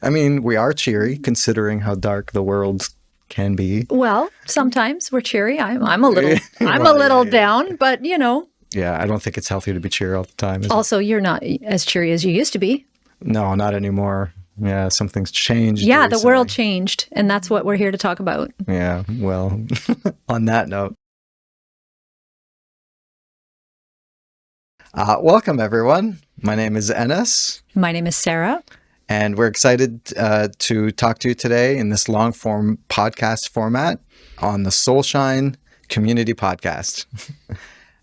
I mean, we are cheery considering how dark the world can be. Well, sometimes we're cheery. I'm a little down, but Yeah, I don't think it's healthy to be cheery all the time. Also, you're not as cheery as you used to be. No, not anymore. Yeah, something's changed. Yeah, the world changed, and that's what we're here to talk about. Yeah, well, on that note. Welcome, everyone. My name is Enes. My name is Sarah. And we're excited to talk to you today in this long-form podcast format on the Soulshine Community Podcast.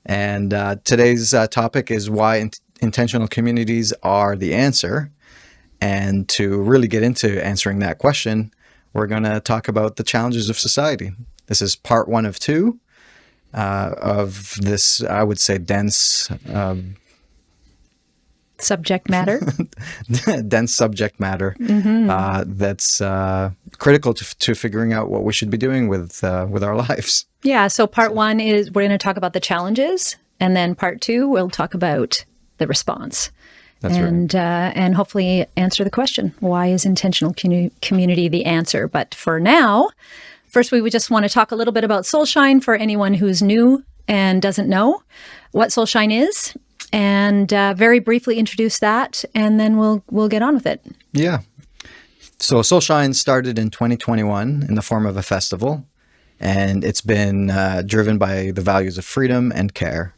And today's topic is why intentional communities are the answer. And to really get into answering that question, we're going to talk about the challenges of society. This is part 1 of 2 of this, I would say, dense subject matter. Dense subject matter that's critical to figuring out what we should be doing with our lives. Yeah. So part 1 is we're going to talk about the challenges, and then part 2 we'll talk about the response. That's right. And hopefully answer the question: why is intentional community the answer? But for now, first we would just want to talk a little bit about Soulshine for anyone who's new and doesn't know what Soulshine is. And very briefly introduce that, and then we'll get on with it. Yeah. So Soulshine started in 2021 in the form of a festival, and it's been driven by the values of freedom and care.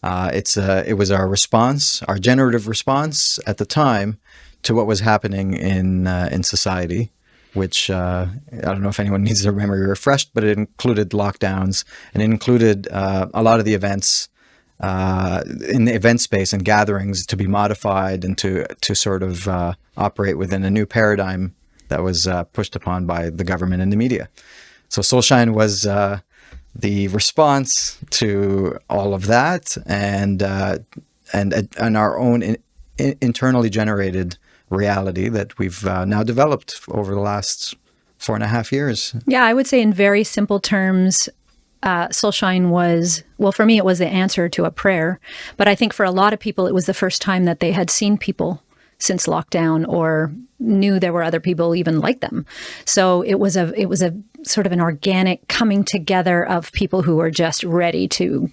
It was our response, our generative response at the time to what was happening in society, which I don't know if anyone needs their memory refreshed, but it included lockdowns, and it included a lot of the events in the event space and gatherings to be modified and to sort of operate within a new paradigm that was pushed upon by the government and the media. So Soulshine was the response to all of that, and our own internally generated reality that we've now developed over the last 4.5 years. Yeah, I would say in very simple terms, Soulshine was, well, for me, it was the answer to a prayer. But I think for a lot of people, it was the first time that they had seen people since lockdown or knew there were other people even like them. So it was a sort of an organic coming together of people who were just ready to,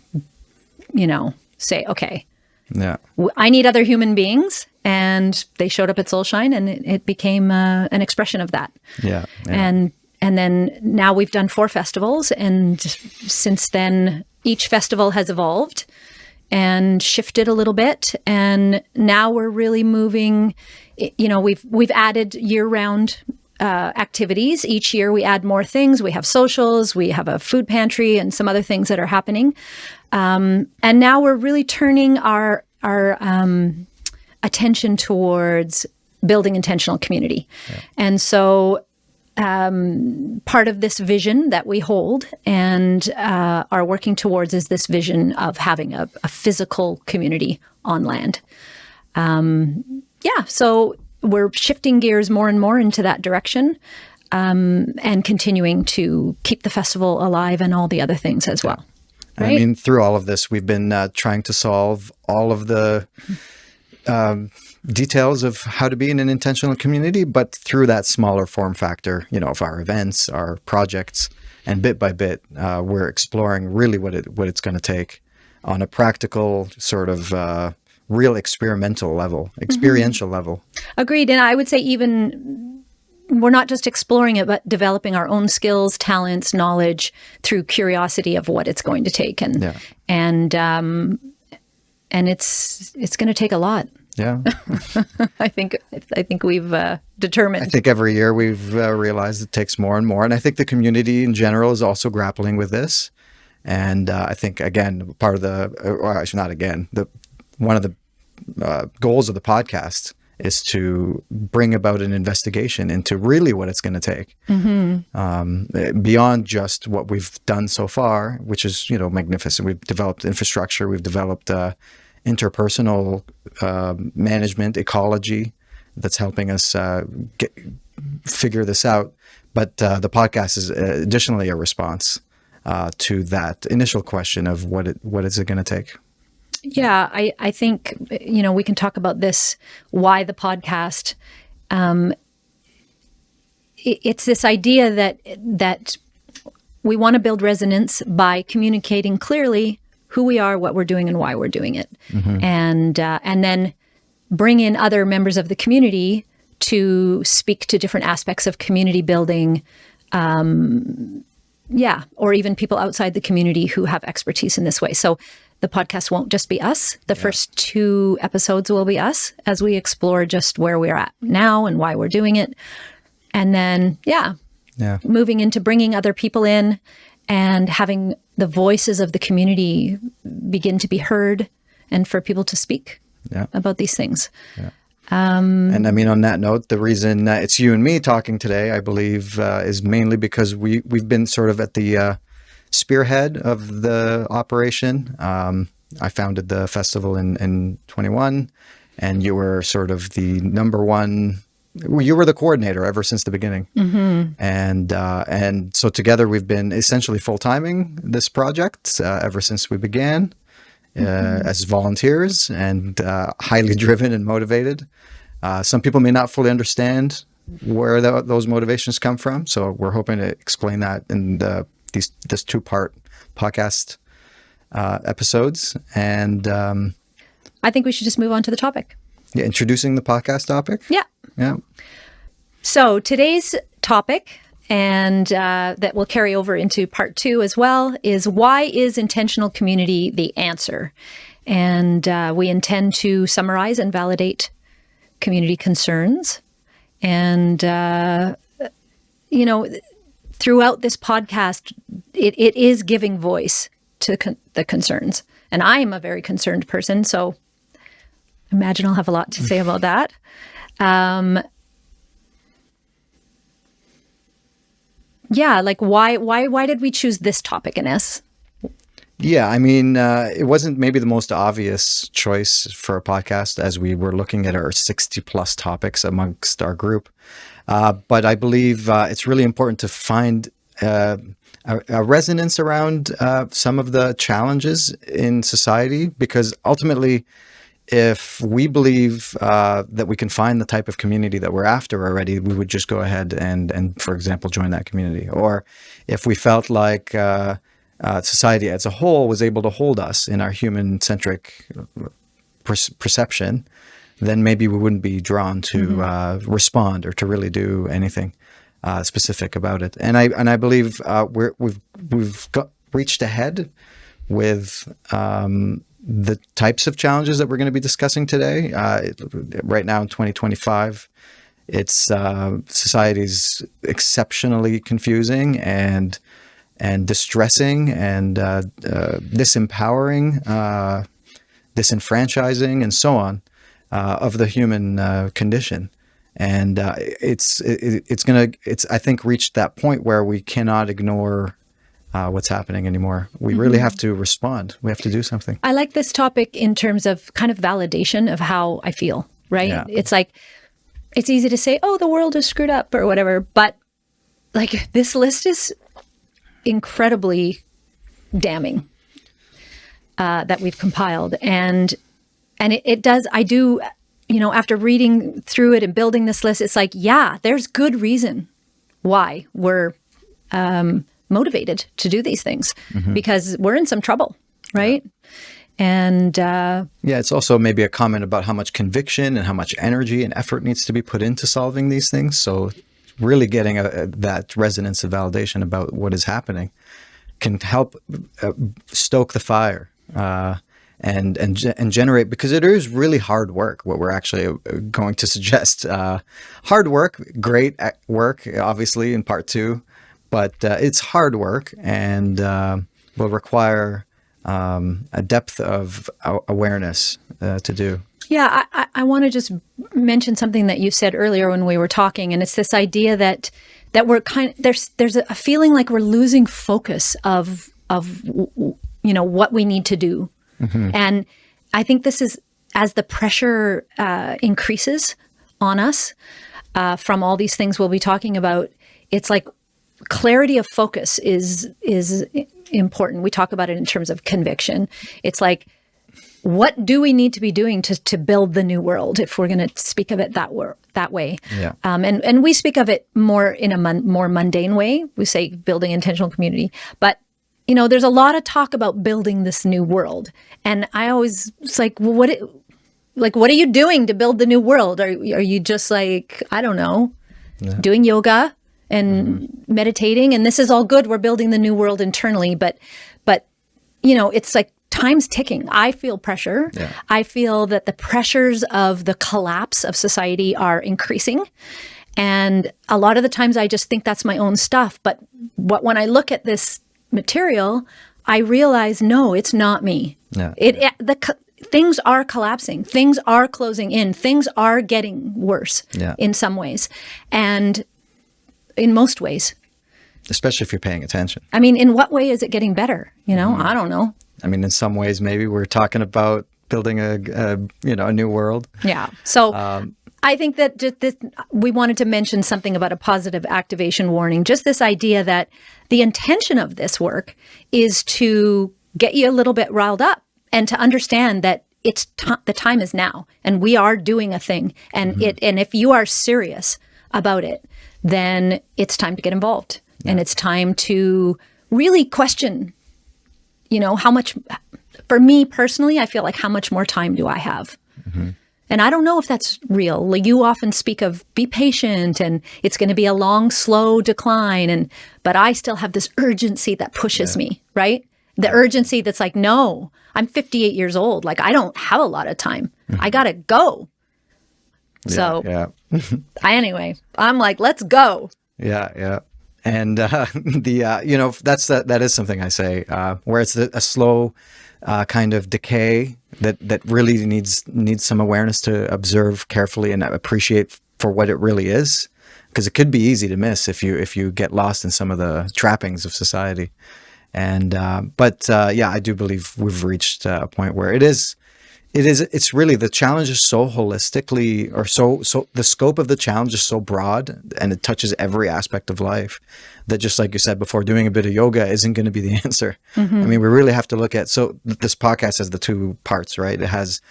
say, okay, yeah, I need other human beings. And they showed up at Soulshine, and it became an expression of that. Yeah. And then now we've done 4 festivals, and since then each festival has evolved and shifted a little bit. And now we're really moving, we've added year-round activities. Each year we add more things. We have socials, we have a food pantry, and some other things that are happening. And now we're really turning our attention towards building intentional community. Yeah. And so part of this vision that we hold and are working towards is this vision of having a physical community on land. So we're shifting gears more and more into that direction, and continuing to keep the festival alive and all the other things as well. Right? I mean, through all of this, we've been trying to solve all of the details of how to be in an intentional community, but through that smaller form factor, of our events, our projects, and bit by bit, we're exploring really what it's going to take on a practical sort of real experiential level. Agreed. And I would say even we're not just exploring it, but developing our own skills, talents, knowledge through curiosity of what it's going to take. And it's going to take a lot. Yeah. I think we've determined. I think every year we've realized it takes more and more. And I think the community in general is also grappling with this. And I think, again, part of one of the goals of the podcast is to bring about an investigation into really what it's going to take, beyond just what we've done so far, which is, magnificent. We've developed infrastructure, we've developed interpersonal management, ecology that's helping us figure this out. But the podcast is additionally a response to that initial question of what is it going to take. Yeah, I think, we can talk about this, why the podcast. it's this idea that we want to build resonance by communicating clearly who we are, what we're doing, and why we're doing it, and then bring in other members of the community to speak to different aspects of community building, or even people outside the community who have expertise in this way. So the podcast won't just be us. The first 2 episodes will be us as we explore just where we're at now and why we're doing it. And then, moving into bringing other people in and having the voices of the community begin to be heard and for people to speak about these things. Yeah. And I mean, on that note, the reason it's you and me talking today, I believe, is mainly because we've been sort of at the spearhead of the operation. I founded the festival in 21, and you were sort of the number one. You were the coordinator ever since the beginning, and so together we've been essentially full-timing this project ever since we began. As volunteers and highly driven and motivated. Some people may not fully understand where those motivations come from, so we're hoping to explain that in this 2-part podcast episodes. And I think we should just move on to the topic. Yeah, introducing the podcast topic. Yeah. So today's topic, and that will carry over into part 2 as well, is why is intentional community the answer? And we intend to summarize and validate community concerns. And, throughout this podcast, it is giving voice to the concerns. And I am a very concerned person, so imagine I'll have a lot to say about that. Why did we choose this topic, Ines? Yeah, I mean, it wasn't maybe the most obvious choice for a podcast as we were looking at our 60 plus topics amongst our group. But I believe it's really important to find a resonance around some of the challenges in society, because ultimately, if we believe that we can find the type of community that we're after already, we would just go ahead and for example, join that community. Or if we felt like society as a whole was able to hold us in our human-centric perception, then maybe we wouldn't be drawn to respond or to really do anything specific about it. And I believe we've reached ahead with the types of challenges that we're going to be discussing today. Right now in 2025, it's society's exceptionally confusing and distressing and disempowering, disenfranchising, and so on of the human condition. And it's I think reached that point where we cannot ignore what's happening anymore. We really have to respond. We have to do something. I like this topic in terms of kind of validation of how I feel, right? Yeah. It's like, it's easy to say, oh, the world is screwed up or whatever. But like, this list is incredibly damning that we've compiled. And it does, I do, after reading through it and building this list, it's like, yeah, there's good reason why we're motivated to do these things, because we're in some trouble, right? And it's also maybe a comment about how much conviction and how much energy and effort needs to be put into solving these things. So really getting that resonance of validation about what is happening can help stoke the fire and generate, because it is really hard work, what we're actually going to suggest. Hard work, great work, obviously, in part 2. But it's hard work and will require a depth of awareness to do. Yeah, I want to just mention something that you said earlier when we were talking, and it's this idea that we're there's a feeling like we're losing focus of what we need to do, and I think this is as the pressure increases on us from all these things we'll be talking about. It's like clarity of focus is important. We talk about it in terms of conviction. It's like what do we need to be doing to build the new world, if we're going to speak of it that way? Yeah. And we speak of it more in a more mundane way. We say building intentional community, but there's a lot of talk about building this new world, and I always, it's like, well, what are you doing to build the new world? Are you just like, I don't know, doing yoga and meditating, and this is all good. We're building the new world internally, but it's like, time's ticking. I feel pressure. Yeah. I feel that the pressures of the collapse of society are increasing. And a lot of the times I just think that's my own stuff. But when I look at this material, I realize, no, it's not me. Yeah. Things are collapsing. Things are closing in. Things are getting worse in some ways. And in most ways. Especially if you're paying attention. I mean, in what way is it getting better? I don't know. I mean, in some ways, maybe we're talking about building a new world. Yeah. So I think that just we wanted to mention something about a positive activation warning. Just this idea that the intention of this work is to get you a little bit riled up and to understand that it's the time is now, and we are doing a thing, and and if you are serious about it, then it's time to get involved, and it's time to really question. How much, for me personally, I feel like, how much more time do I have? And I don't know if that's real. Like, you often speak of be patient and it's going to be a long, slow decline. But I still have this urgency that pushes me, right? The urgency that's like, no, I'm 58 years old. Like, I don't have a lot of time. I got to go. Anyway, I'm like, let's go. Yeah. And that is something I say, where it's a slow kind of decay that really needs some awareness to observe carefully and appreciate for what it really is, because it could be easy to miss if you get lost in some of the trappings of society. And I do believe we've reached a point where it's really, the challenge is so holistically, or so the scope of the challenge is so broad, and it touches every aspect of life, that, just like you said before, doing a bit of yoga isn't going to be the answer. I mean, we really have to look at, so this podcast has the two parts, right? It has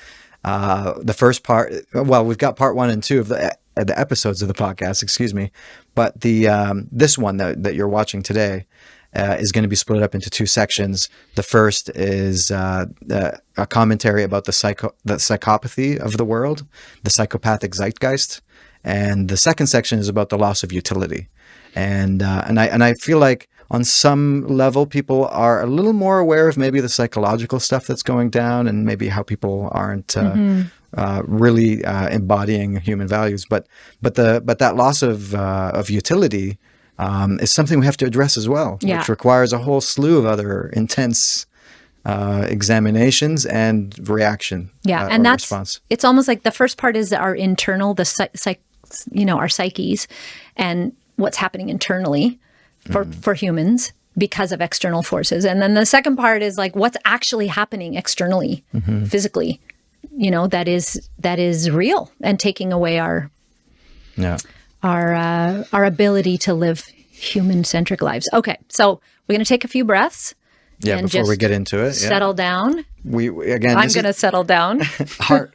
the first part, well, we've got part 1 and 2 of the episodes of the podcast, excuse me, but this one that you're watching today is going to be split up into 2 sections. The first is a commentary about the psychopathy of the world, the psychopathic Zeitgeist, and the second section is about the loss of utility. And I feel like on some level people are a little more aware of maybe the psychological stuff that's going down, and maybe how people aren't really embodying human values. But that loss of utility is something we have to address as well, which requires a whole slew of other intense examinations and reaction. And that's response. It's almost like the first part is our internal, our psyches, and what's happening internally for humans because of external forces. And then the second part is like what's actually happening externally, physically, that is real and taking away our ability to live human-centric lives. Okay, so we're going to take a few breaths. Yeah, and before we get into it, settle down. I'm going to settle down. Heart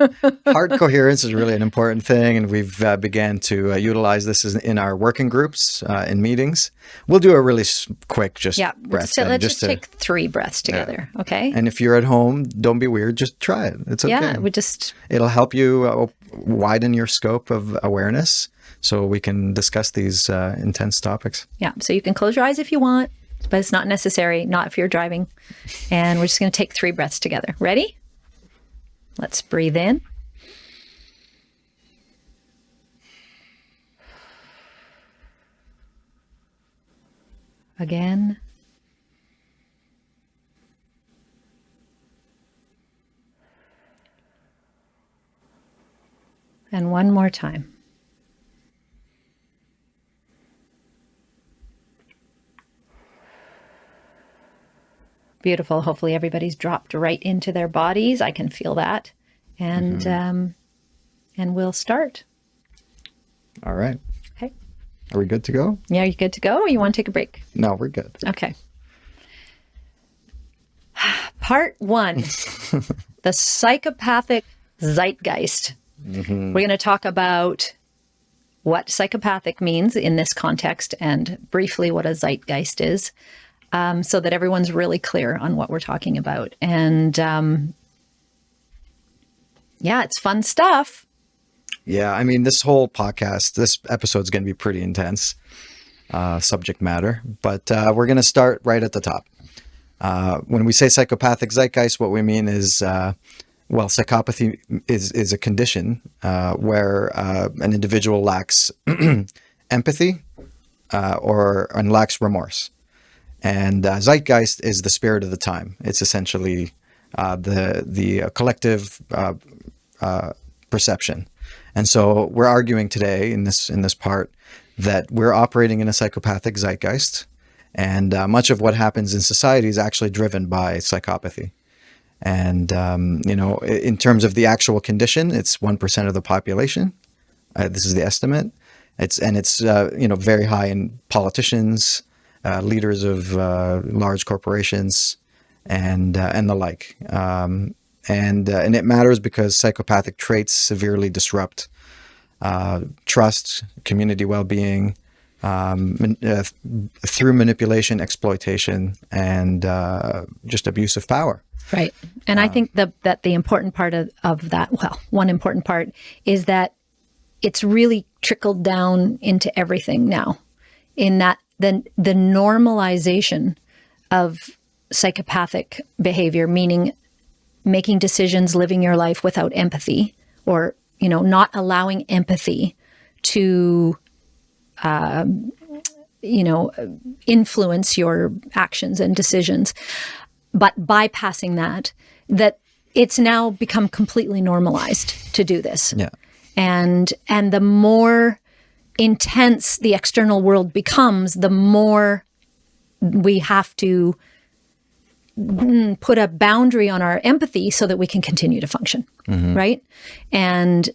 coherence is really an important thing, and we've began to utilize this in our working groups, in meetings. We'll do a really quick breath. So let's just take 3 breaths together, okay? And if you're at home, don't be weird. Just try it. It's okay. Yeah, it'll help you widen your scope of awareness, so we can discuss these intense topics. Yeah, so you can close your eyes if you want, but it's not necessary, not if you're driving. And we're just going to take 3 breaths together. Ready? Let's breathe in. Again. And one more time. Beautiful. Hopefully everybody's dropped right into their bodies. I can feel that. And and we'll start. All right. Okay. Are we good to go? Yeah, you good to go? Or you want to take a break? No, we're good. Okay. Part 1, the psychopathic zeitgeist. We're going to talk about what psychopathic means in this context and briefly what a zeitgeist is, so that everyone's really clear on what we're talking about. And yeah, it's fun stuff. Yeah, I mean, this whole podcast, this episode's going to be pretty intense subject matter, but we're going to start right at the top. When we say psychopathic zeitgeist, what we mean is, psychopathy is a condition where an individual lacks empathy and lacks remorse. And zeitgeist is the spirit of the time. It's essentially the collective perception. And so we're arguing today in this part that we're operating in a psychopathic zeitgeist, and much of what happens in society is actually driven by psychopathy. And in terms of the actual condition, it's 1% of the population. This is the estimate. It's very high in politicians, leaders of large corporations, and the like. And it matters because psychopathic traits severely disrupt trust, community well-being, through manipulation, exploitation, and just abuse of power. Right. And I think that the important part of that, one important part is that it's really trickled down into everything now, in that the normalization of psychopathic behavior, meaning making decisions, living your life without empathy, or, not allowing empathy to, influence your actions and decisions, but bypassing that it's now become completely normalized to do this. Yeah. And the more intense the external world becomes, the more we have to put a boundary on our empathy so that we can continue to function, right? And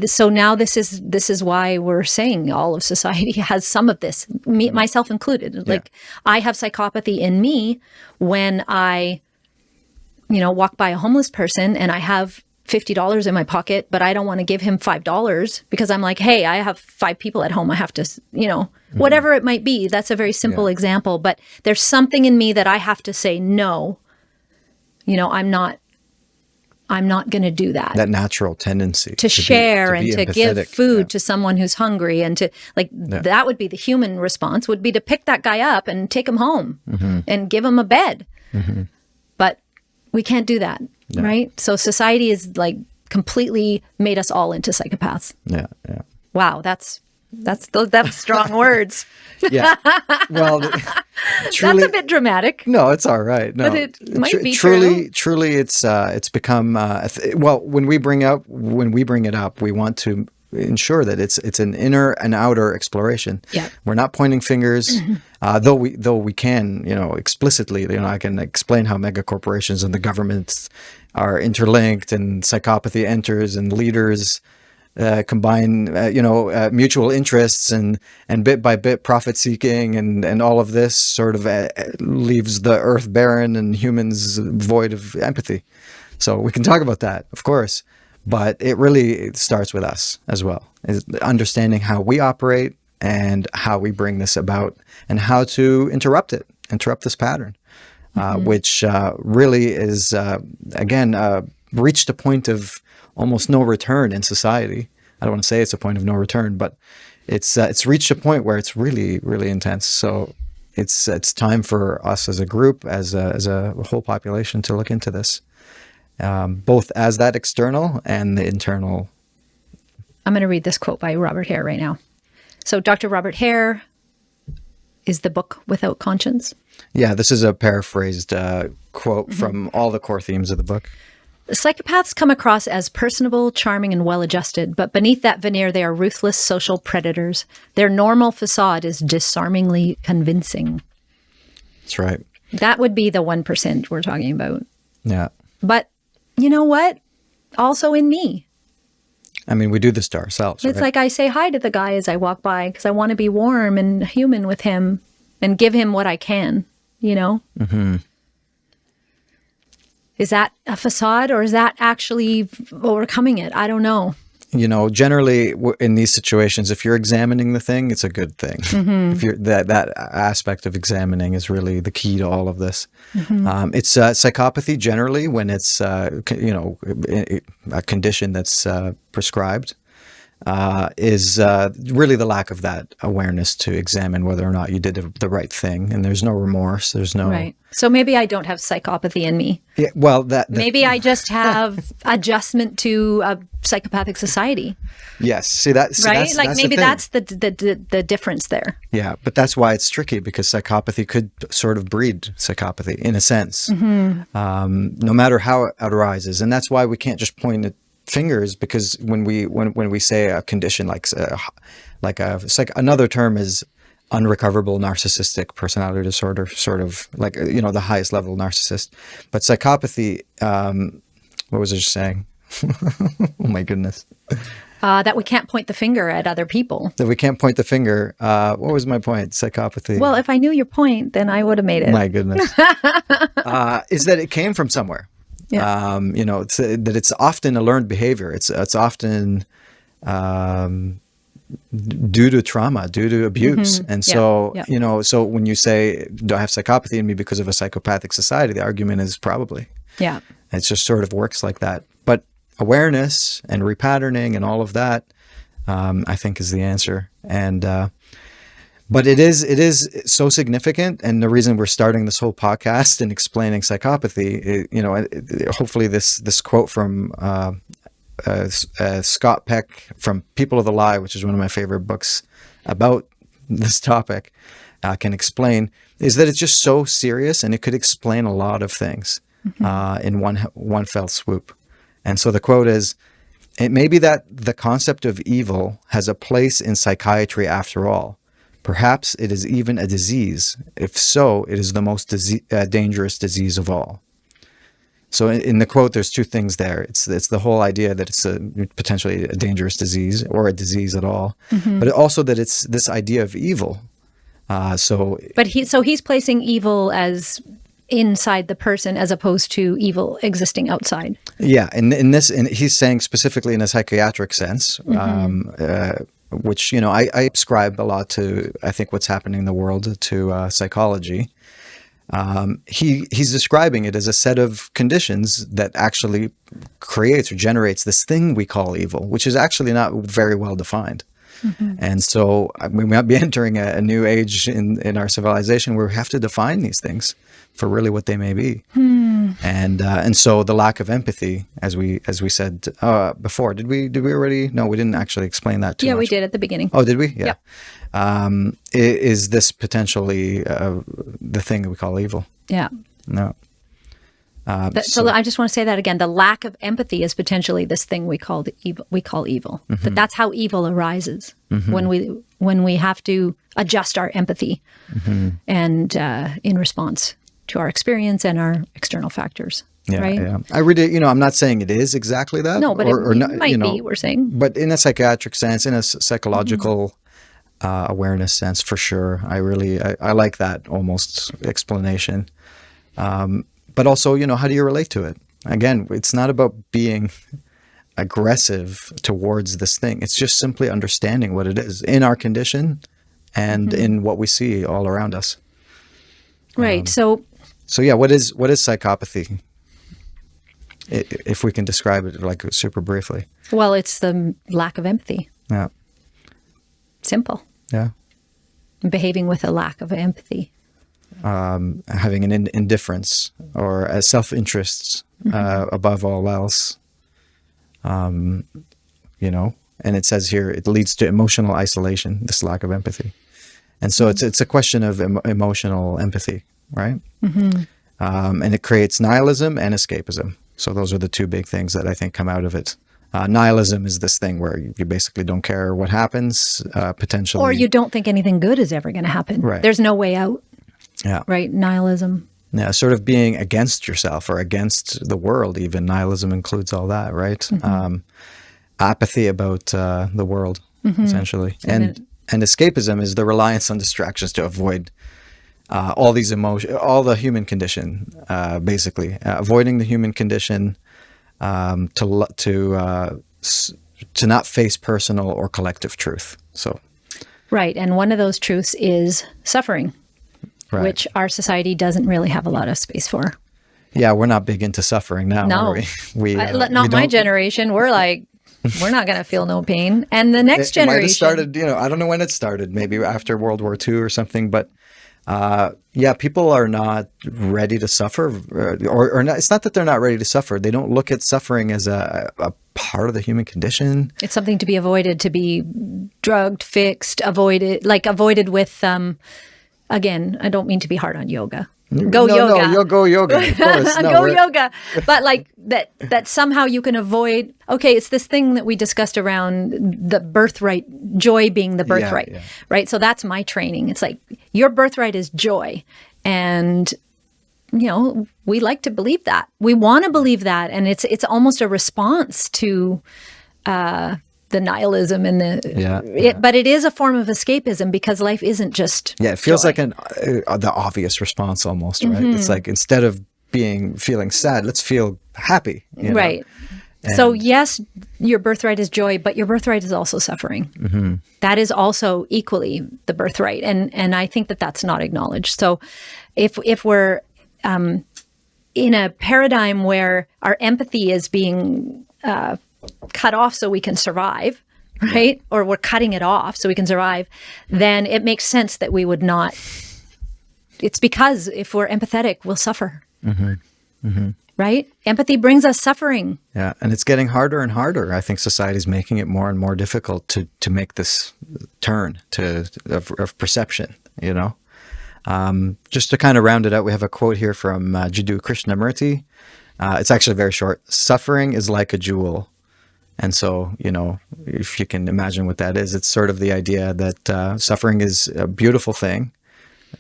so now this is why we're saying all of society has some of this, me, myself included. Yeah. Like, I have psychopathy in me when I, walk by a homeless person and I have $50 in my pocket, but I don't want to give him $5 because I'm like, hey, I have 5 people at home. I have to, whatever it might be. That's a very simple example, but there's something in me that I have to say, no, I'm not going to do that. That natural tendency to share and to give food to someone who's hungry, and to that would be the human response, would be to pick that guy up and take him home and give him a bed. But we can't do that. Yeah. Right? So society is completely made us all into psychopaths. Yeah, yeah. Wow, that's strong words. Yeah. Well, truly, that's a bit dramatic. No, it's all right. No, but it might be truly. Truly, it's become when we bring it up, we want to ensure that it's an inner and outer exploration. Yeah. We're not pointing fingers, though we can, explicitly, I can explain how mega corporations and the governments are interlinked, and psychopathy enters, and leaders combine, mutual interests, and bit by bit profit seeking, and all of this sort of leaves the earth barren and humans void of empathy. So we can talk about that, of course. But it starts with us as well, is understanding how we operate and how we bring this about, and how to interrupt this pattern, which really is, reached a point of almost no return in society. I don't want to say it's a point of no return, but it's reached a point where it's really, really intense. So it's time for us as a group, as a whole population, to look into this. Both as that external and the internal. I'm going to read this quote by Robert Hare right now. So Dr. Robert Hare is the book Without Conscience. Yeah, this is a paraphrased quote from all the core themes of the book. Psychopaths come across as personable, charming, and well-adjusted, but beneath that veneer, they are ruthless social predators. Their normal facade is disarmingly convincing. That's right. That would be the 1% we're talking about. Yeah. But you know what? Also in me. I mean, we do this to ourselves. It's right? like I say hi to the guy as I walk by because I want to be warm and human with him and give him what I can, Mm-hmm. Is that a facade, or is that actually overcoming it? I don't know. Generally in these situations, if you're examining the thing, it's a good thing. If you're that aspect of examining is really the key to all of this. It's psychopathy generally when it's a condition that's prescribed. Is really the lack of that awareness to examine whether or not you did the right thing, and there's no remorse. There's no right. So maybe I don't have psychopathy in me. Yeah, well, maybe I just have adjustment to a psychopathic society. Yes, see that right? That's maybe the that's the difference there. Yeah, but that's why it's tricky, because psychopathy could sort of breed psychopathy in a sense, no matter how it arises, and that's why we can't just point at fingers, because when we say a condition like another term is unrecoverable narcissistic personality disorder, sort of like the highest level narcissist. But psychopathy, what was I just saying? Oh my goodness. That we can't point the finger at other people. That we can't point the finger. What was my point? Psychopathy. Well, if I knew your point, then I would have made it. My goodness. Is that it came from somewhere. Yeah. It's often a learned behavior. It's often due to trauma, due to abuse. And so, so when you say, do I have psychopathy in me because of a psychopathic society? The argument is probably. Yeah. It just sort of works like that. But awareness and repatterning and all of that, I think is the answer. And, but it is so significant, and the reason we're starting this whole podcast and explaining psychopathy, hopefully this quote from Scott Peck from People of the Lie, which is one of my favorite books about this topic, can explain, is that it's just so serious, and it could explain a lot of things in one fell swoop. And so the quote is, "It may be that the concept of evil has a place in psychiatry after all. Perhaps it is even a disease. If so, it is the most dangerous disease of all." So in the quote, there's two things there. It's the whole idea that it's potentially a dangerous disease, or a disease at all, but also that it's this idea of evil. But he's placing evil as inside the person as opposed to evil existing outside. Yeah, and he's saying specifically in a psychiatric sense. Which, I ascribe a lot to, I think, what's happening in the world to psychology. He's describing it as a set of conditions that actually creates or generates this thing we call evil, which is actually not very well defined. And so we might be entering a new age in our civilization where we have to define these things for really what they may be. And so the lack of empathy, as we said before, did we already? No, we didn't actually explain that too much. Yeah, we did at the beginning. Oh, did we? Yeah. Is this potentially the thing that we call evil? Yeah. No. So I just want to say that again. The lack of empathy is potentially this thing we call evil. That's how evil arises, when we have to adjust our empathy and in response to our experience and our external factors. Yeah, right? Yeah. I read it. I'm not saying it is exactly that. No, but it might be. We're saying, but in a psychiatric sense, in a psychological awareness sense, for sure. I like that almost explanation. But also, how do you relate to it? Again, it's not about being aggressive towards this thing. It's just simply understanding what it is in our condition and in what we see all around us. Right. So yeah, what is psychopathy? If we can describe it like super briefly. Well, it's the lack of empathy. Yeah. Simple. Yeah. Behaving with a lack of empathy. Having an indifference or a self-interest above all else, and it says here it leads to emotional isolation, this lack of empathy. And so it's a question of emotional empathy, right? And it creates nihilism and escapism. So those are the two big things that I think come out of it. Nihilism is this thing where you basically don't care what happens, potentially. Or you don't think anything good is ever going to happen. Right. There's no way out. Yeah. Right. Nihilism. Yeah. Sort of being against yourself or against the world, even. Nihilism includes all that, right? Apathy about the world, essentially. And escapism is the reliance on distractions to avoid all these emotions, all the human condition, basically avoiding the human condition, to not face personal or collective truth. So, right. And one of those truths is suffering, right. which our society doesn't really have a lot of space for. Yeah, we're not big into suffering now, No. are we? Not my generation. We're like, we're not going to feel no pain. And the next generation. It might have started, I don't know when it started, maybe after World War II or something, but people are not ready to suffer, or not, it's not that they're not ready to suffer. They don't look at suffering as a part of the human condition. It's something to be avoided, to be drugged, fixed, avoided with, again, I don't mean to be hard on yoga. Go yoga. No, go yoga, of course. No, go yoga. But like that somehow you can avoid, okay, it's this thing that we discussed around the birthright, joy being the birthright, right? So that's my training. It's like, your birthright is joy. And, we like to believe that. We want to believe that. And it's almost a response to the nihilism and but it is a form of escapism, because life isn't just it feels joy. like the obvious response almost, right? It's like, instead of feeling sad, let's feel happy, right? So yes, your birthright is joy, but your birthright is also suffering. Mm-hmm. That is also equally the birthright, and I think that that's not acknowledged. So if we're in a paradigm where our empathy is being cut off so we can survive, right? Or we're cutting it off so we can survive, then it makes sense that we would not. It's because if we're empathetic, we'll suffer. Mm-hmm. Mm-hmm. Right? Empathy brings us suffering. Yeah, and it's getting harder and harder. I think society's making it more and more difficult to make this turn of perception, Just to kind of round it out, we have a quote here from Jiddu Krishnamurti. It's actually very short. Suffering is like a jewel. And so, if you can imagine what that is, it's sort of the idea that suffering is a beautiful thing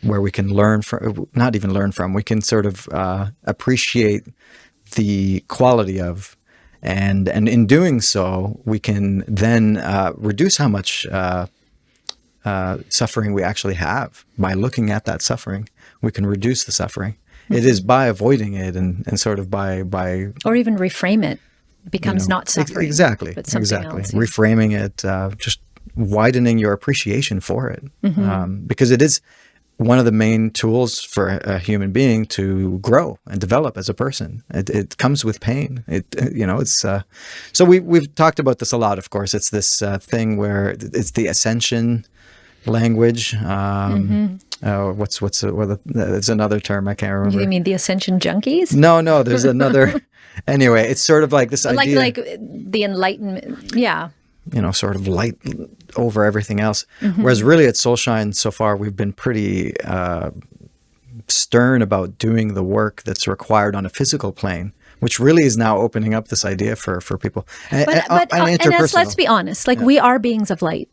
where we can learn from, not even learn from, we can sort of appreciate the quality of, and in doing so, we can then reduce how much suffering we actually have. By looking at that suffering, we can reduce the suffering. Mm-hmm. It is by avoiding it and sort of by or even reframe it. Becomes not suffering. Exactly. But something else. Reframing it, just widening your appreciation for it. Mm-hmm. Because it is one of the main tools for a human being to grow and develop as a person. It comes with pain. It's so we've talked about this a lot. Of course, it's this thing where it's the ascension language. There's another term I can't remember. You mean the ascension junkies? No, there's another. Anyway, it's sort of like this idea, like the enlightenment. Yeah. Sort of light over everything else. Mm-hmm. Whereas really at Soulshine so far, we've been pretty stern about doing the work that's required on a physical plane, which really is now opening up this idea for people. And let's be honest, we are beings of light.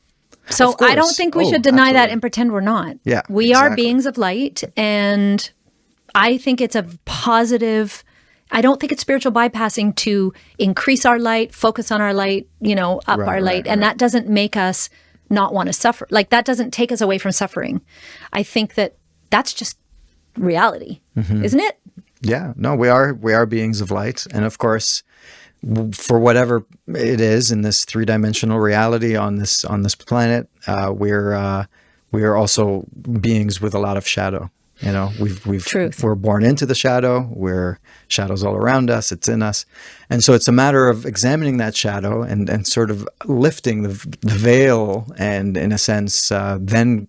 So I don't think we should deny that and pretend we're not. Yeah, we are beings of light, and I think it's a positive. I don't think it's spiritual bypassing to increase our light, focus on our light, up our light. And that doesn't make us not want to suffer. Like, that doesn't take us away from suffering. I think that's just reality, isn't it? Yeah, no, we are beings of light. And of course, for whatever it is in this three-dimensional reality on this planet, we're also beings with a lot of shadow. We're born into the shadow. We're shadows all around us. It's in us. And so it's a matter of examining that shadow and sort of lifting the veil, and in a sense, then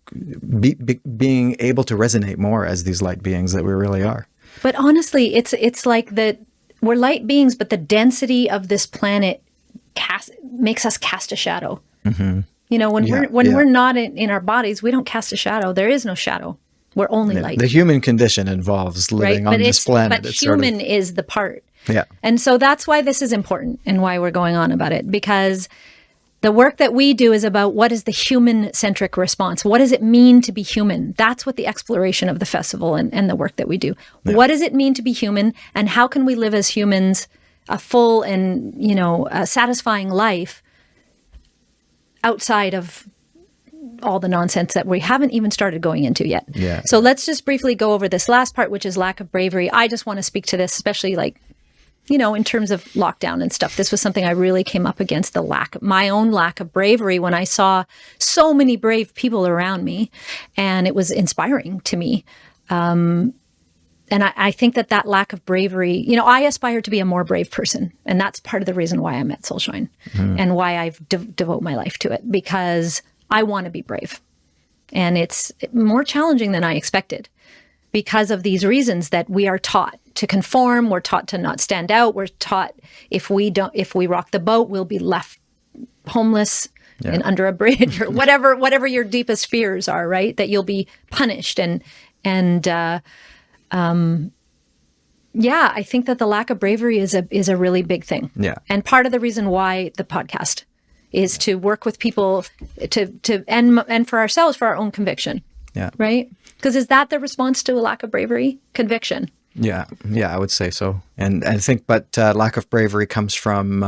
being able to resonate more as these light beings that we really are. But honestly, it's like that we're light beings, but the density of this planet makes us cast a shadow. Mm-hmm. When we're not in our bodies, we don't cast a shadow. There is no shadow. We're only light. The human condition involves living on this planet. But human is the part. Yeah. And so that's why this is important and why we're going on about it, because the work that we do is about what is the human-centric response. What does it mean to be human? That's what the exploration of the festival and the work that we do. Yeah. What does it mean to be human, and how can we live as humans a full and, a satisfying life outside of all the nonsense that we haven't even started going into yet. Yeah. So let's just briefly go over this last part, which is lack of bravery. I just want to speak to this, especially like, in terms of lockdown and stuff. This was something I really came up against, my own lack of bravery when I saw so many brave people around me, and it was inspiring to me. And I think that lack of bravery, I aspire to be a more brave person. And that's part of the reason why I'm at Soulshine and why I've devote my life to it, because I want to be brave. And it's more challenging than I expected because of these reasons that we are taught to conform. We're taught to not stand out. We're taught if we rock the boat, we'll be left homeless and under a bridge or whatever your deepest fears are, right? That you'll be punished I think that the lack of bravery is a really big thing. Yeah. And part of the reason why the podcast is to work with people and for ourselves, for our own conviction. Yeah. Right? Because is that the response to a lack of bravery? Conviction. Yeah. Yeah, I would say so. And I think, but lack of bravery comes from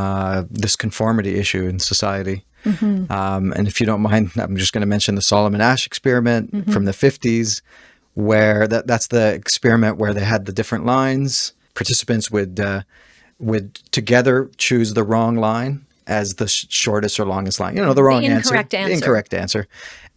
this conformity issue in society. And if you don't mind, I'm just going to mention the Solomon Asch experiment from the 50s. Where that's the experiment where they had the different lines. Participants would together choose the wrong line as the shortest or longest line. The wrong answer. The incorrect answer.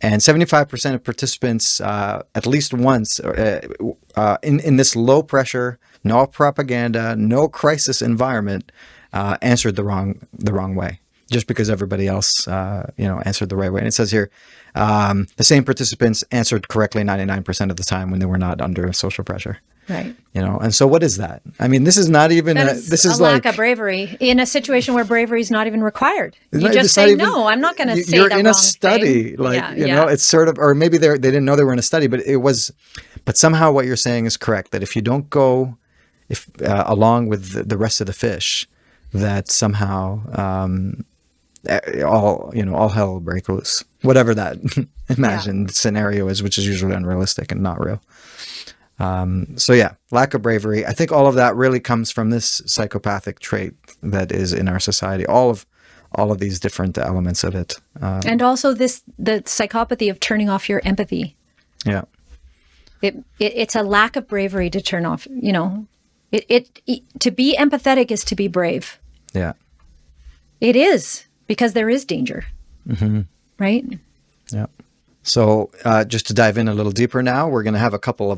And 75% of participants, at least once, in this low pressure, no propaganda, no crisis environment, answered the wrong way. Just because everybody else, answered the right way. And it says here, the same participants answered correctly 99% of the time when they were not under social pressure. Right. And so what is that? I mean, this is not even this is a like lack of bravery in a situation where bravery is not even required. You just say, no, I'm not going to say the wrong thing. You're in a study, it's sort of, or maybe they didn't know they were in a study, but somehow what you're saying is correct, that if you don't go along with the rest of the fish, that somehow all hell will break loose, whatever that imagined scenario is, which is usually unrealistic and not real. Lack of bravery. I think all of that really comes from this psychopathic trait that is in our society. All of these different elements of it, and also the psychopathy of turning off your empathy. Yeah, it's a lack of bravery to turn off. To be empathetic is to be brave. Yeah, it is. Because there is danger, right? Yeah. So just to dive in a little deeper now, we're going to have a couple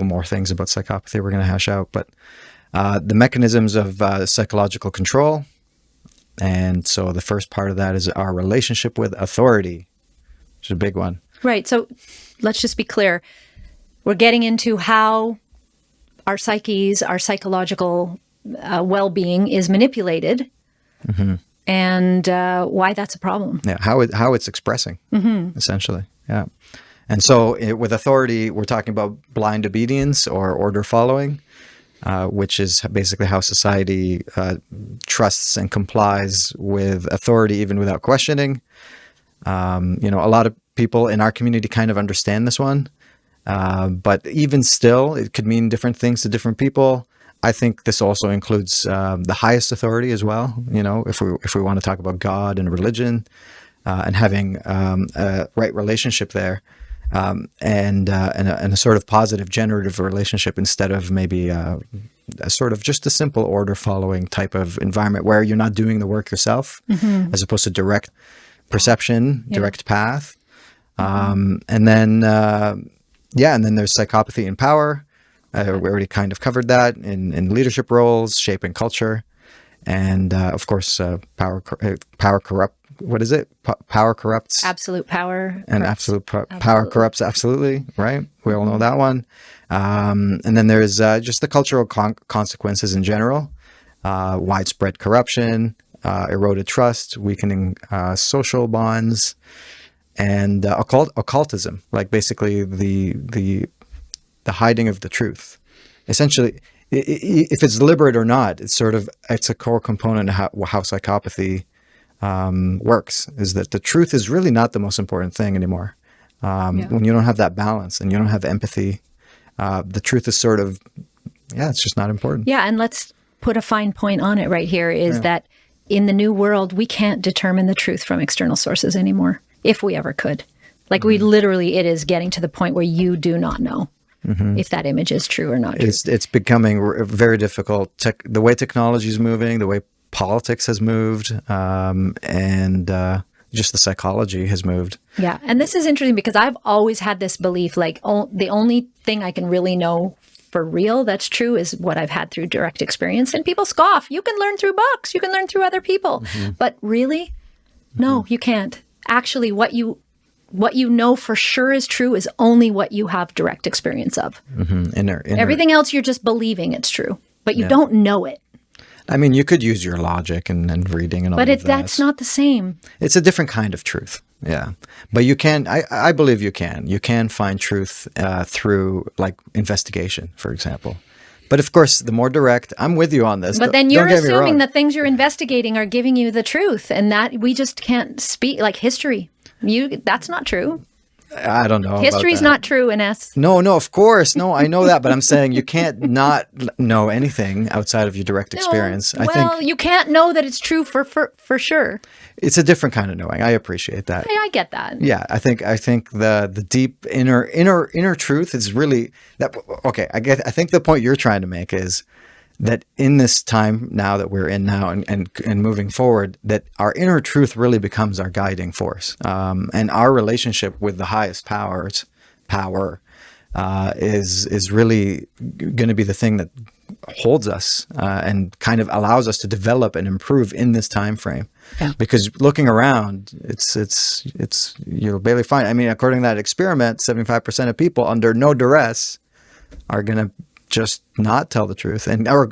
more things about psychopathy we're going to hash out, but the mechanisms of psychological control. And so the first part of that is our relationship with authority, which is a big one. Right. So let's just be clear. We're getting into how our psyches, our psychological well-being is manipulated. And why that's a problem. Yeah, how it's expressing, essentially. Yeah. And so with authority, we're talking about blind obedience or order following, which is basically how society trusts and complies with authority even without questioning. A lot of people in our community kind of understand this one, but even still, it could mean different things to different people. I think this also includes the highest authority as well. If we want to talk about God and religion, and having a right relationship there, and a sort of positive generative relationship instead of maybe a sort of just a simple order following type of environment where you're not doing the work yourself, as opposed to direct perception, direct path, and then there's psychopathy in power. We already kind of covered that in leadership roles, shaping culture, and of course, power corrupt. What is it? Power corrupts. Absolute power. And absolute power corrupts absolutely. Right. We all know that one. And then there's just the cultural consequences in general, widespread corruption, eroded trust, weakening social bonds, and occultism, like basically the hiding of the truth. Essentially, if it's deliberate or not, it's a core component of how psychopathy works, is that the truth is really not the most important thing anymore. When you don't have that balance and you don't have empathy, the truth is it's just not important. Yeah, and let's put a fine point on it right here, is that in the new world, we can't determine the truth from external sources anymore, if we ever could. Like we literally, it is getting to the point where you do not know if that image is true or not true. It's becoming very difficult. The way technology is moving, the way politics has moved, and just the psychology has moved. Yeah. And this is interesting because I've always had this belief, like the only thing I can really know for real that's true is what I've had through direct experience. And people scoff. You can learn through books. You can learn through other people. But really, no, you can't. Actually, what you know for sure is true is only what you have direct experience of. Everything else, you're just believing it's true, but you don't know it. I mean, you could use your logic and reading and all of that. But that's not the same. It's a different kind of truth. Yeah. But you can, I believe you can. You can find truth through like investigation, for example. But of course, the more direct, I'm with you on this. But then you're assuming the things you're investigating are giving you the truth and that we just can't speak like history. That's not true. I don't know. History's not true, Ines. No, of course. No, I know that. But I'm saying you can't not know anything outside of your direct experience. I think you can't know that it's true for sure. It's a different kind of knowing. I appreciate that. I get that. Yeah, I think the deep inner truth is really that. Okay, I think the point you're trying to make is that in this time now that we're in now and moving forward, that our inner truth really becomes our guiding force, and our relationship with the highest power is really going to be the thing that holds us and kind of allows us to develop and improve in this time frame. Yeah. Because looking around, it's you'll barely find. I mean, according to that experiment, 75% of people under no duress are going to just not tell the truth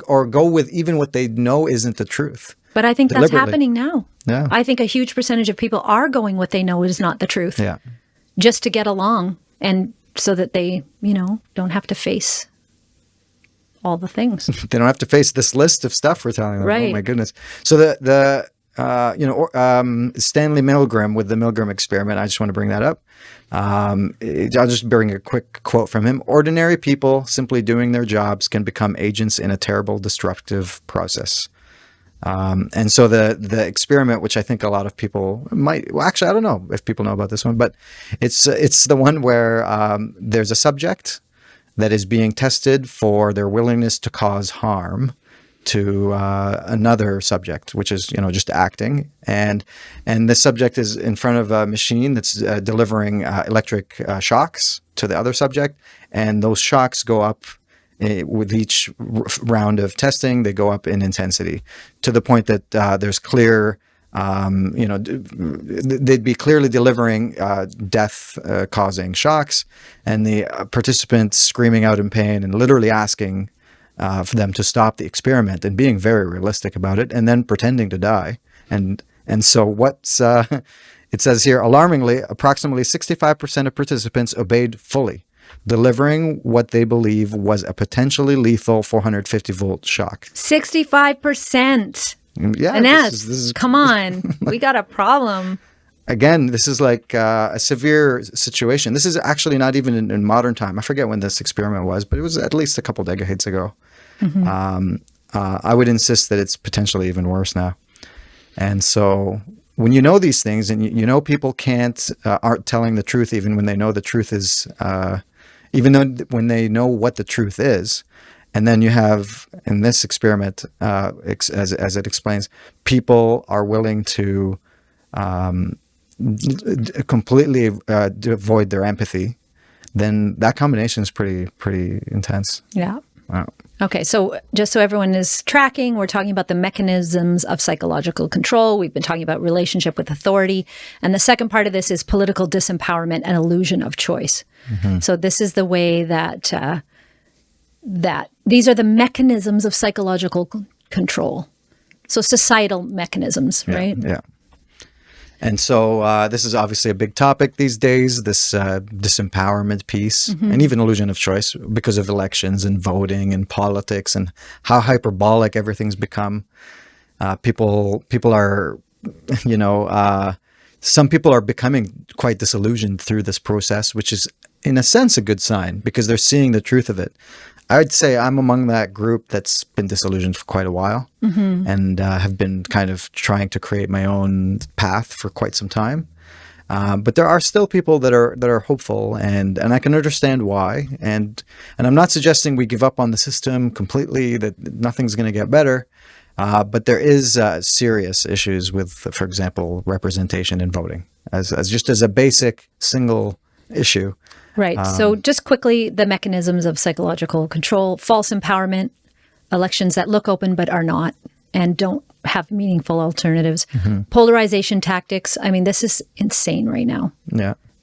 or go with even what they know isn't the truth. But I think that's happening now. Yeah. I think a huge percentage of people are going what they know is not the truth. Yeah. Just to get along and so that they, don't have to face all the things. They don't have to face this list of stuff we're telling them. Right. Oh my goodness. So Stanley Milgram with the Milgram experiment, I just want to bring that up. I'll just bring a quick quote from him. Ordinary people simply doing their jobs can become agents in a terrible, destructive process. And so the experiment, which I think a lot of people might, well, actually, I don't know if people know about this one, but it's the one where there's a subject that is being tested for their willingness to cause harm to another subject, which is just acting, and this subject is in front of a machine that's delivering electric shocks to the other subject, and those shocks go up with each round of testing. They go up in intensity to the point that there's clear, they'd be clearly delivering death-causing shocks, and the participants screaming out in pain and literally asking for them to stop the experiment and being very realistic about it, and then pretending to die. And so what's it says here, alarmingly, approximately 65% of participants obeyed fully, delivering what they believe was a potentially lethal 450-volt shock. 65%. Yeah, Ines, this is come on. We got a problem. Again, this is like a severe situation. This is actually not even in modern time. I forget when this experiment was, but it was at least a couple decades ago. Mm-hmm. I would insist that it's potentially even worse now. And so when you know these things and you know people aren't telling the truth even when they know the truth is, even though when they know what the truth is, and then you have in this experiment, as it explains, people are willing to completely devoid their empathy, then that combination is pretty intense. Yeah. Wow. Okay, so just so everyone is tracking, we're talking about the mechanisms of psychological control. We've been talking about relationship with authority. And the second part of this is political disempowerment and illusion of choice. Mm-hmm. So this is the way that these are the mechanisms of psychological control. So societal mechanisms, right? Yeah. And so this is obviously a big topic these days, this disempowerment piece, mm-hmm. and even illusion of choice because of elections and voting and politics and how hyperbolic everything's become. People are, some people are becoming quite disillusioned through this process, which is in a sense a good sign because they're seeing the truth of it. I'd say I'm among that group that's been disillusioned for quite a while, mm-hmm. and have been kind of trying to create my own path for quite some time. But there are still people that are hopeful, and I can understand why. And I'm not suggesting we give up on the system completely, that nothing's going to get better. But there is serious issues with, for example, representation in voting as a basic single issue. Right. So just quickly, the mechanisms of psychological control: false empowerment, elections that look open but are not and don't have meaningful alternatives, polarization tactics. I mean, this is insane right now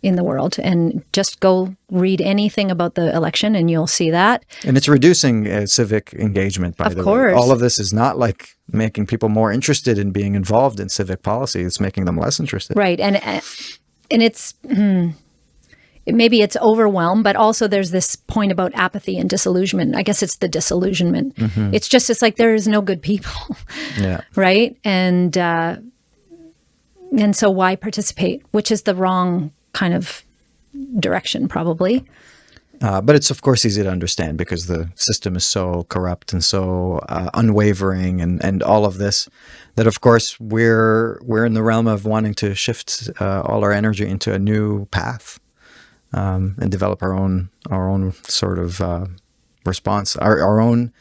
in the world. And just go read anything about the election and you'll see that. And it's reducing civic engagement, by the way. Of course. All of this is not like making people more interested in being involved in civic policy. It's making them less interested. Right. And it's... maybe it's overwhelm, but also there's this point about apathy and disillusionment. I guess it's the disillusionment. It's like there is no good people, right? And so why participate? Which is the wrong kind of direction, probably. But it's of course easy to understand because the system is so corrupt and so unwavering, and all of this, that of course we're in the realm of wanting to shift all our energy into a new path. And develop our own sort of response, our own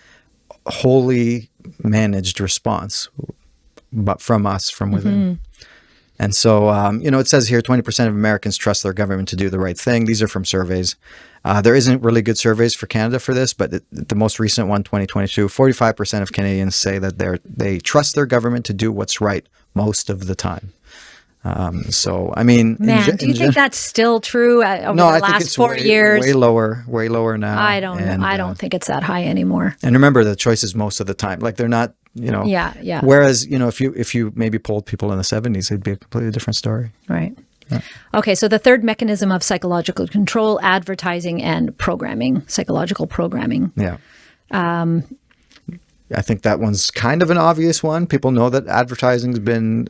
wholly managed response, but from us, from within. And so, it says here 20% of Americans trust their government to do the right thing. These are from surveys. There isn't really good surveys for Canada for this, but the most recent one, 2022, 45% of Canadians say that they trust their government to do what's right most of the time. So, I mean... Man, do you think that's still true over the last 4 years? Way lower now. I don't think it's that high anymore. And remember, the choices most of the time, like they're not, Yeah. Whereas, if you maybe polled people in the 70s, it'd be a completely different story. Right. Yeah. Okay, so the third mechanism of psychological control: advertising and programming, psychological programming. Yeah. I think that one's kind of an obvious one. People know that advertising's been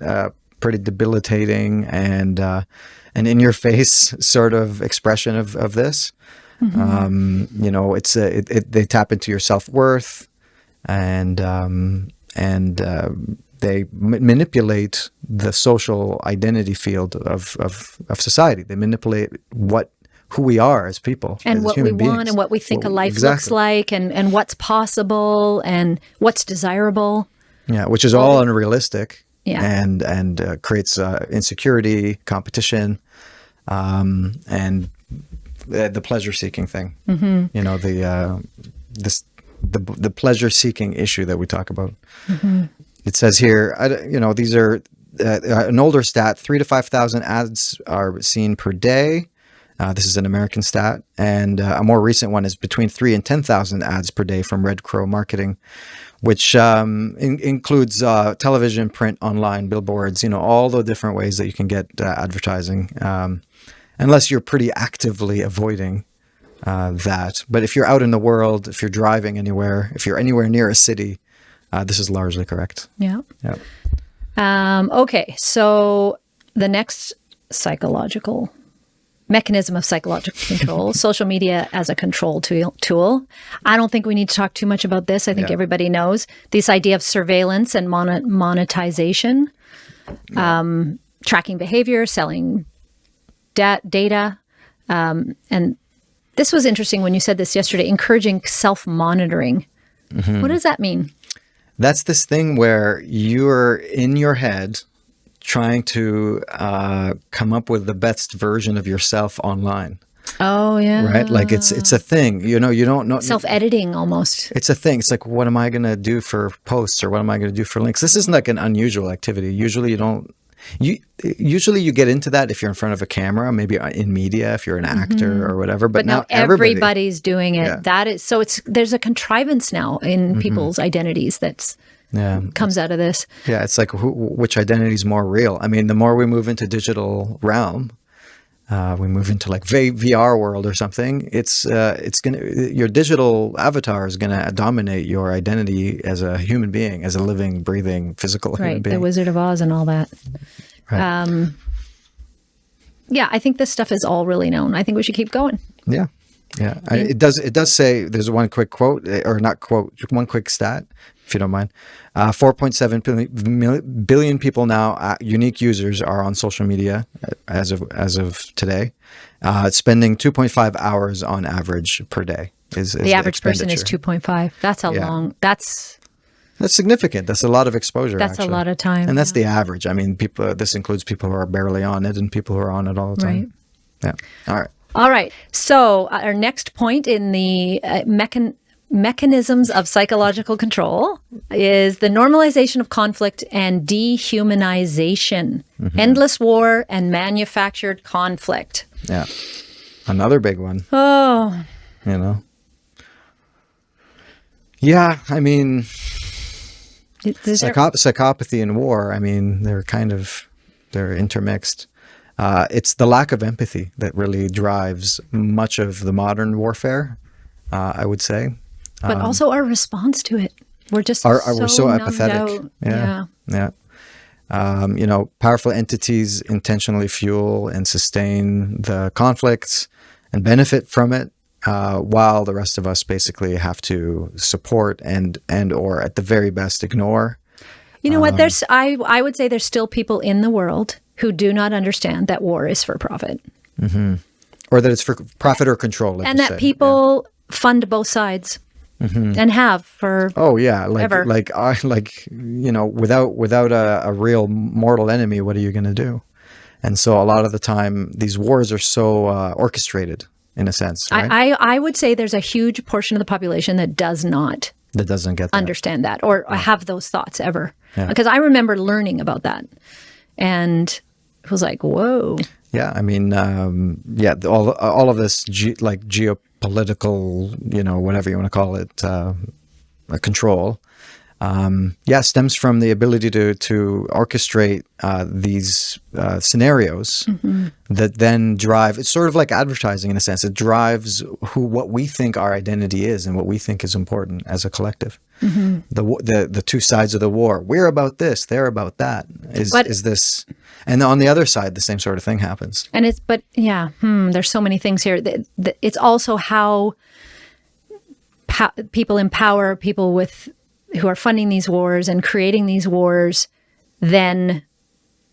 pretty debilitating and in your face sort of expression of this. It's they tap into your self-worth and they manipulate the social identity field of society. They manipulate who we are as people, and as what we want, and what we think a life looks like, and what's possible, and what's desirable. Yeah, which is all unrealistic. Yeah. And creates insecurity, competition, and the pleasure-seeking thing. The pleasure-seeking issue that we talk about. It says here, these are an older stat: 3,000 to 5,000 ads are seen per day. This is an American stat, and a more recent one is between 3,000 and 10,000 ads per day from Red Crow Marketing, which includes television, print, online, billboards, all the different ways that you can get advertising, unless you're pretty actively avoiding that. But if you're out in the world, if you're driving anywhere, if you're anywhere near a city, this is largely correct. Yeah. Okay, so the next mechanism of psychological control, social media as a control tool. I don't think we need to talk too much about this. I think everybody knows this idea of surveillance and monetization, tracking behavior, selling data. And this was interesting when you said this yesterday, encouraging self-monitoring. What does that mean? That's this thing where you're in your head trying to come up with the best version of yourself online. Oh, yeah. Right? Like it's a thing. You don't know. Self-editing almost. It's a thing. It's like, what am I going to do for posts, or what am I going to do for links? This isn't like an unusual activity. Usually you get into that if you're in front of a camera, maybe in media, if you're an actor or whatever. But now everybody's doing it. Yeah. There's a contrivance now in people's identities that's comes out of this. Yeah, it's like which identity is more real. I mean, the more we move into digital realm, we move into like VR world or something. Your digital avatar is gonna dominate your identity as a human being, as a living, breathing, physical human being. Right, the Wizard of Oz and all that. Right. I think this stuff is all really known. I think we should keep going. Yeah. Yeah, it does say, there's one quick quote, or not quote, one quick stat, if you don't mind. 4.7 billion people now, unique users, are on social media as of today, spending 2.5 hours on average per day. Is the average person is 2.5. That's that's significant. That's a lot of exposure. That's actually. A lot of time. And that's the average. I mean, this includes people who are barely on it and people who are on it all the time. Right. Yeah. All right. So our next point in the mechanisms of psychological control is the normalization of conflict and dehumanization. Endless war and manufactured conflict. Yeah. Another big one. Oh. Yeah, I mean, psychopathy and war, I mean, they're intermixed. It's the lack of empathy that really drives much of the modern warfare, I would say. But also our response to it. We're just we're so apathetic. Out. Yeah. Powerful entities intentionally fuel and sustain the conflicts and benefit from it, while the rest of us basically have to support and or at the very best ignore. You know what? I would say there's still people in the world who do not understand that war is for profit. Or that it's for profit or control. And that people fund both sides and have for ever. Without a real mortal enemy, what are you going to do? And so a lot of the time, these wars are so orchestrated in a sense. Right? I would say there's a huge portion of the population that doesn't get that. Understand that or have those thoughts ever. Yeah. Because I remember learning about that. And it was like, whoa. Yeah, I mean, all of this geopolitical, whatever you want to call it, control, stems from the ability to orchestrate these scenarios that then drive. It's sort of like advertising in a sense. It drives what we think our identity is and what we think is important as a collective. The two sides of the war. We're about this. They're about that. Is this? And on the other side, the same sort of thing happens. And there's so many things here. It's also how people in power, people who are funding these wars and creating these wars, then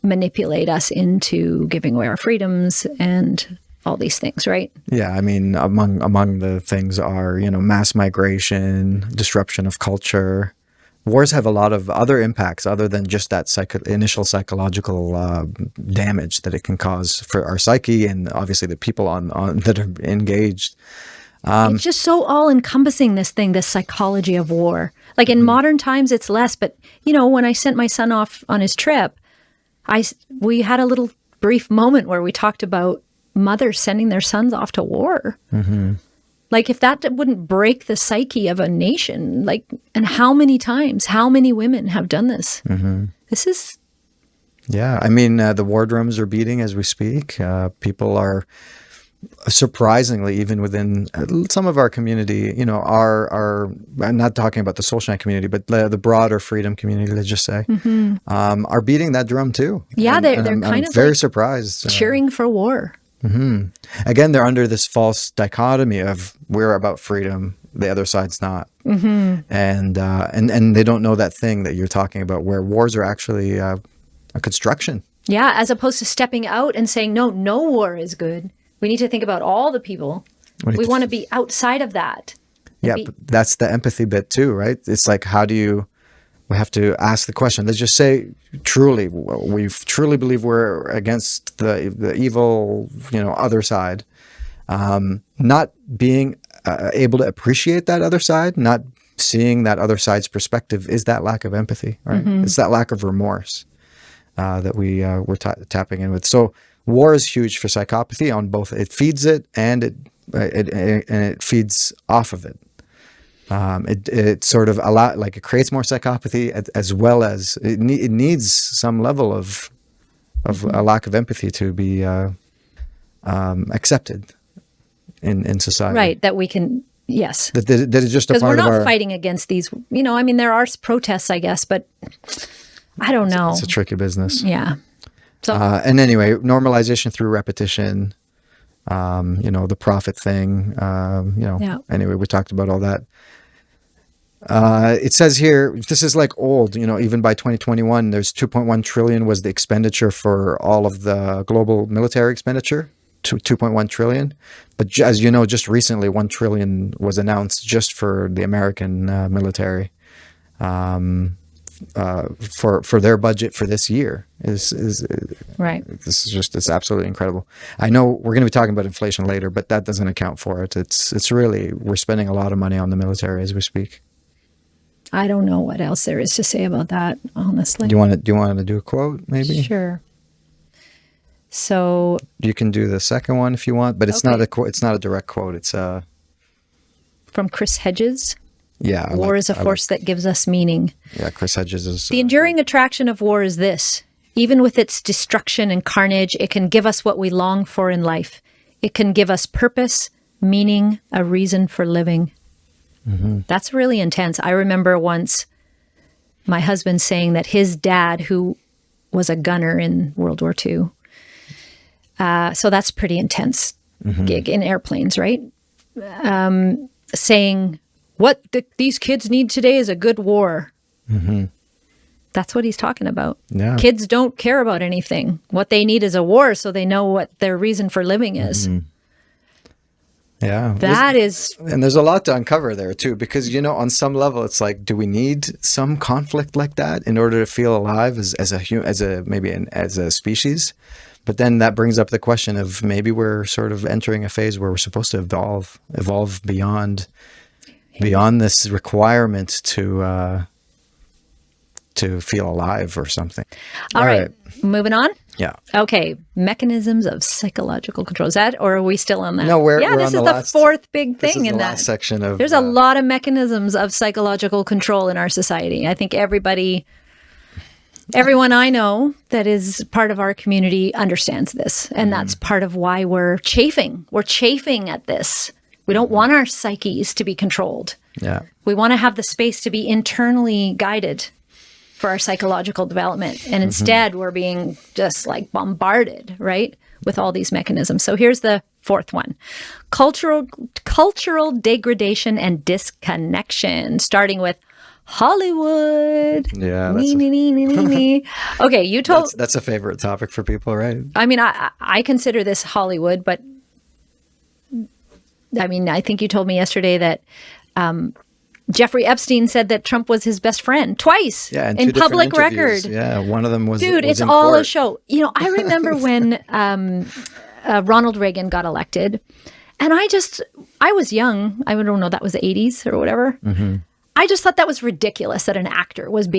manipulate us into giving away our freedoms and all these things, right? Yeah, I mean, among the things are, mass migration, disruption of culture. Wars have a lot of other impacts other than just that initial psychological damage that it can cause for our psyche and obviously the people on that are engaged. It's just so all-encompassing, this psychology of war. Like in modern times, it's less. But, when I sent my son off on his trip, we had a little brief moment where we talked about mothers sending their sons off to war. Like if that wouldn't break the psyche of a nation, and how many times, how many women have done this? This is... Yeah, I mean, the war drums are beating as we speak. People are... surprisingly, even within some of our community, I'm not talking about the Soulshine community, but the broader freedom community, let's just say, are beating that drum too. Yeah, they're kind of very surprised. Cheering for war. Again, they're under this false dichotomy of we're about freedom, the other side's not. And they don't know that thing that you're talking about where wars are actually a construction. Yeah, as opposed to stepping out and saying, no war is good. We need to think about all the people. We want to be outside of that. Yeah, but that's the empathy bit too, right? It's like, we have to ask the question. Let's just say, we truly believe we're against the evil, other side. Not being able to appreciate that other side, not seeing that other side's perspective is that lack of empathy, right? It's that lack of remorse that we're tapping in with. So war is huge for psychopathy on both. It feeds it and it feeds off of it. It sort of it creates more psychopathy as well as it needs some level of a lack of empathy to be accepted in society. Right, that we can, yes. That is just a part of our... Because we're not fighting against these, there are protests, I guess, but I don't know. It's a tricky business. Yeah. So, and anyway, normalization through repetition, the profit thing, Anyway, we talked about all that. It says here, this is like old, even by 2021, there's 2.1 trillion was the expenditure for all of the global military expenditure, 2.1 trillion. But as you know, just recently, 1 trillion was announced just for the American military, for their budget for this year. Right. This is it's absolutely incredible. I know we're going to be talking about inflation later, but that doesn't account for it. It's really, we're spending a lot of money on the military as we speak. I don't know what else there is to say about that, honestly. Do you want to do a quote, maybe? Sure. So you can do the second one if you want, but it's not a quote. It's not a direct quote. It's from Chris Hedges. Yeah. War is a force that gives us meaning. Yeah, Chris Hedges is... The enduring attraction of war is this. Even with its destruction and carnage, it can give us what we long for in life. It can give us purpose, meaning, a reason for living. Mm-hmm. That's really intense. I remember once my husband saying that his dad, who was a gunner in World War II, so that's pretty intense gig in airplanes, right? Saying, what these kids need today is a good war. Mm-hmm. That's what he's talking about. Yeah. Kids don't care about anything. What they need is a war so they know what their reason for living is. Mm-hmm. Yeah. And there's a lot to uncover there too, because, on some level it's like, do we need some conflict like that in order to feel alive as a species? But then that brings up the question of maybe we're sort of entering a phase where we're supposed to evolve beyond this requirement to feel alive or something. All right. Moving on. Yeah. Okay. Mechanisms of psychological control. Is that, or are we still on that? No, we're this on is the fourth big thing in that last section of. There's a lot of mechanisms of psychological control in our society. I think everyone I know that is part of our community understands this, and that's part of why we're chafing. We're chafing at this. We don't want our psyches to be controlled. Yeah. We want to have the space to be internally guided for our psychological development. And instead, we're being just like bombarded, right, with all these mechanisms. So here's the fourth one. Cultural degradation and disconnection, starting with Hollywood. Yeah. Okay, you told... That's a favorite topic for people, right? I mean, I consider this Hollywood, but I mean, I think you told me yesterday that Jeffrey Epstein said that Trump was his best friend twice in public record. Yeah, one of them was... Dude, it's all a show. I remember when Ronald Reagan got elected, and I was young. I don't know, that was the 80s or whatever. Mm-hmm. I just thought that was ridiculous that an actor was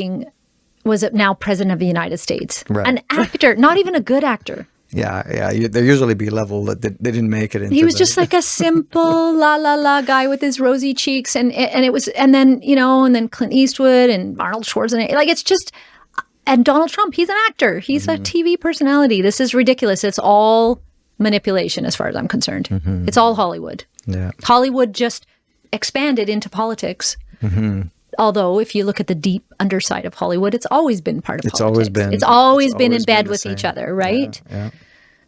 now president of the United States. Right. An actor, not even a good actor. Yeah. They usually be level that they didn't make it into. He was just like a simple la guy with his rosy cheeks, and then Clint Eastwood and Arnold Schwarzenegger. Like, it's just, and Donald Trump, he's an actor. He's a TV personality. This is ridiculous. It's all manipulation as far as I'm concerned. Mm-hmm. It's all Hollywood. Yeah. Hollywood just expanded into politics. Mm-hmm. Although, if you look at the deep underside of Hollywood, it's always been part of politics. It's always been in bed with each other, right? Yeah.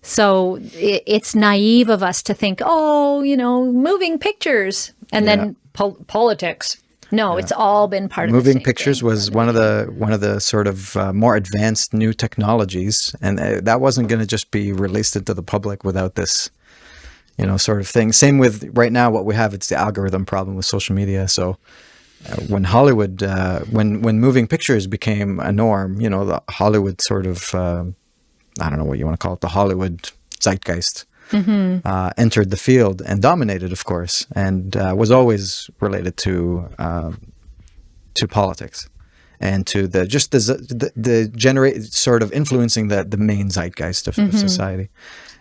So it's naive of us to think, moving pictures and then politics. No, it's all been part of moving pictures was one of the sort of more advanced new technologies, and that wasn't going to just be released into the public without this, sort of thing. Same with right now, what we have, it's the algorithm problem with social media. So. When Hollywood, when moving pictures became a norm, the Hollywood sort of, I don't know what you want to call it, the Hollywood Zeitgeist entered the field and dominated, of course, and was always related to politics and to the generate sort of influencing the main zeitgeist of society.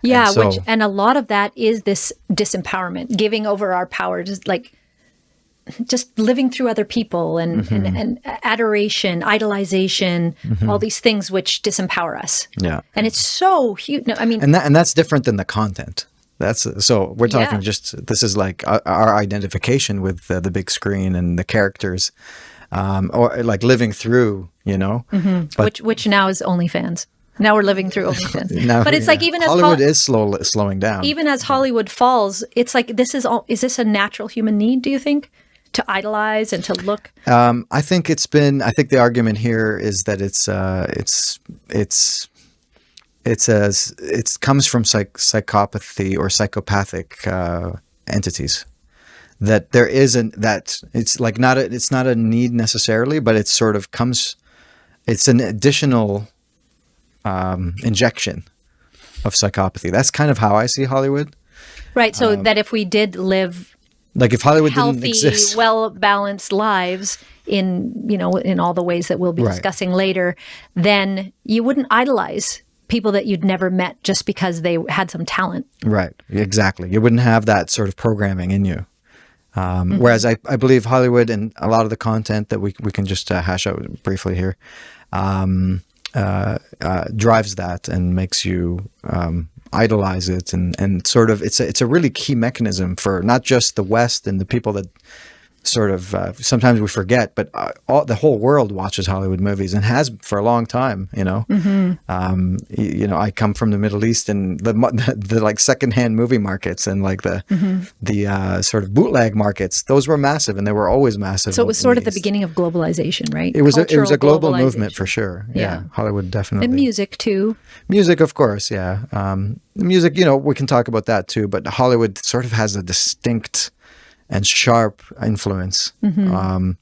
Yeah, and a lot of that is this disempowerment, giving over our power, just living through other people and adoration, idolization, all these things which disempower us. Yeah. And it's so huge. No, I mean, and that's different than the content. So we're talking this is like our identification with the big screen and the characters, or like living through, but, which now is OnlyFans. Now we're living through OnlyFans. Now, But it's like even as Hollywood is slowing down. even as Hollywood falls, it's like is this a natural human need, do you think? To idolize and to look? I think the argument here is that it comes from psychopathy or psychopathic entities. That there isn't that it's like it's not a need necessarily, but it sort of comes. It's an additional injection of psychopathy. That's kind of how I see Hollywood. Right. So that if we did live like if Hollywood didn't healthy, exist, well-balanced lives in all the ways that we'll be discussing later, then you wouldn't idolize people that you'd never met just because they had some talent. Right. Exactly. You wouldn't have that sort of programming in you. Whereas I believe Hollywood and a lot of the content that we can just hash out briefly here drives that and makes you idolize it and sort of it's a really key mechanism for not just the West and the people that sort of sometimes we forget, but the whole world watches Hollywood movies and has for a long time. I come from the Middle East and the like secondhand movie markets and like the sort of bootleg markets. Those were massive, and they were always massive. So it was sort of the beginning of globalization, right? It was a global movement for sure. Yeah, Hollywood definitely. And music too. Music, of course. Yeah, music. We can talk about that too. But Hollywood sort of has a distinct and sharp influence. So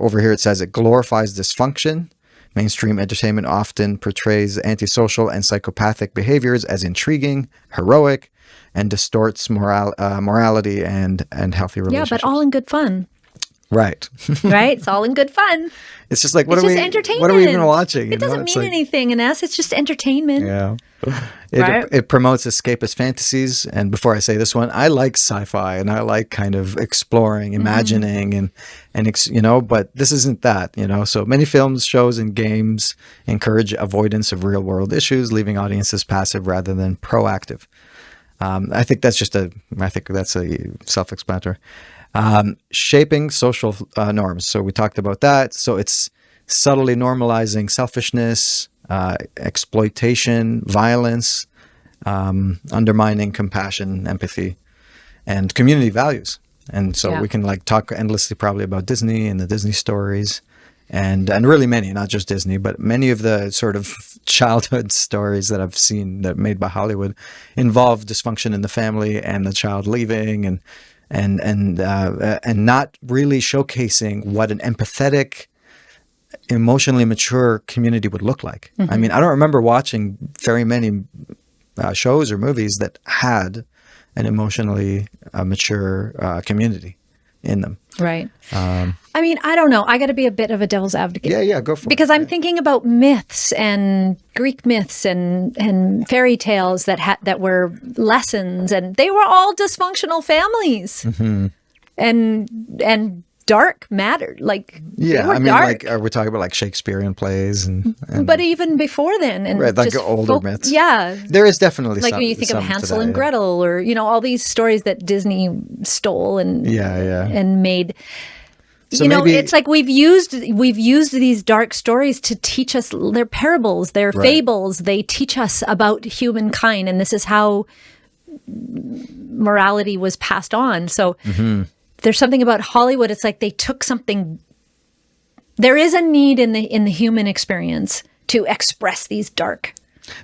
over here it says it glorifies dysfunction. Mainstream entertainment often portrays antisocial and psychopathic behaviors as intriguing, heroic, and distorts morality and healthy relationships. Yeah, but all in good fun. Right. Right? It's all in good fun. It's just like, What are we even watching? It doesn't mean anything in us. It's just entertainment. Yeah. Right? It promotes escapist fantasies. And before I say this one, I like sci-fi and I like kind of exploring, imagining but this isn't that, So many films, shows, and games encourage avoidance of real world issues, leaving audiences passive rather than proactive. I think that's a self-explanatory. Shaping social norms. So we talked about that. So it's subtly normalizing selfishness, exploitation, violence, undermining compassion, empathy, and community values. And so we can talk endlessly probably about Disney and the Disney stories and really many, not just Disney, but many of the sort of childhood stories that I've seen that made by Hollywood involve dysfunction in the family and the child leaving and not really showcasing what an empathetic, emotionally mature community would look like. I mean, I don't remember watching very many shows or movies that had an emotionally mature community in them. Right. I mean, I don't know. I got to be a bit of a devil's advocate. Yeah, go for it. Because I'm thinking about myths and Greek myths and fairy tales that were lessons, and they were all dysfunctional families, and dark mattered. Like they were dark. we're talking about like Shakespearean plays and but even before then, and right, like older myths. Yeah, there is definitely like when you think of Hansel and Gretel, or all these stories that Disney stole and and made. So it's like we've used these dark stories to teach us. They're parables, they're fables. They teach us about humankind, and this is how morality was passed on. So there's something about Hollywood. It's like they took something. There is a need in the human experience to express these dark.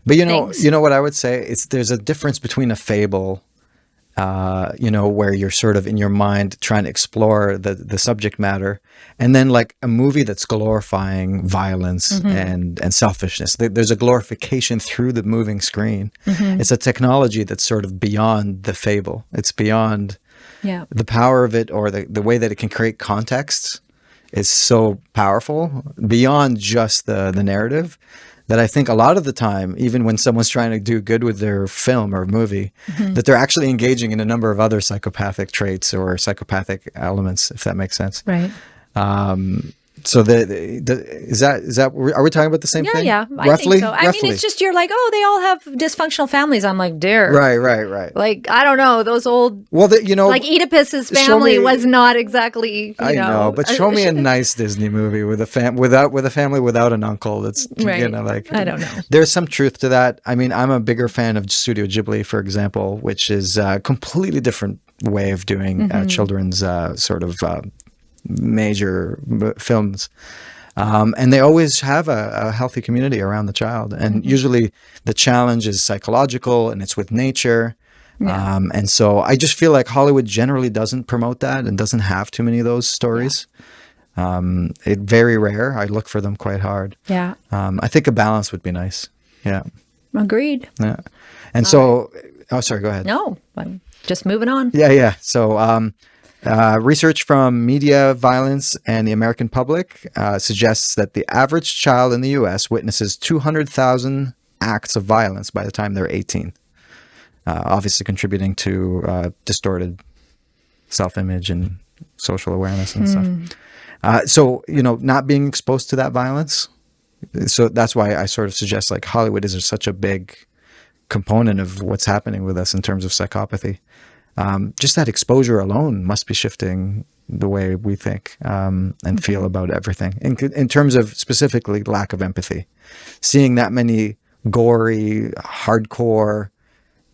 But things. you know what I would say? There's a difference between a fable. Where you're sort of in your mind trying to explore the subject matter, and then like a movie that's glorifying violence and selfishness. There's a glorification through the moving screen. It's a technology that's sort of beyond the fable. It's beyond the power of it, or the way that it can create context is so powerful beyond just the narrative. That I think a lot of the time, even when someone's trying to do good with their film or movie, that they're actually engaging in a number of other psychopathic traits or psychopathic elements, if that makes sense. Right. So is that are we talking about the same thing? Yeah, I Roughly? think so. I mean, it's just you're like, oh, they all have dysfunctional families. I'm like, dear. Right. Like, I don't know, those old, Well, like Oedipus's family was not exactly, I know, but show me a nice Disney movie with a family without an uncle. That's right. Like, I don't know. There's some truth to that. I mean, I'm a bigger fan of Studio Ghibli, for example, which is a completely different way of doing children's sort of major films. And they always have a healthy community around the child. And usually the challenge is psychological and it's with nature. Yeah. And so I just feel like Hollywood generally doesn't promote that and doesn't have too many of those stories. Yeah. It's very rare. I look for them quite hard. Yeah. I think a balance would be nice. Yeah. Agreed. Yeah. And so, oh, sorry, go ahead. No, I'm just moving on. Yeah. So, research from Media Violence and the American Public suggests that the average child in the U.S. witnesses 200,000 acts of violence by the time they're 18, obviously contributing to distorted self-image and social awareness and stuff. So, not being exposed to that violence. So that's why I sort of suggest like Hollywood is such a big component of what's happening with us in terms of psychopathy. Just that exposure alone must be shifting the way we think and feel about everything. In terms of specifically lack of empathy, seeing that many gory, hardcore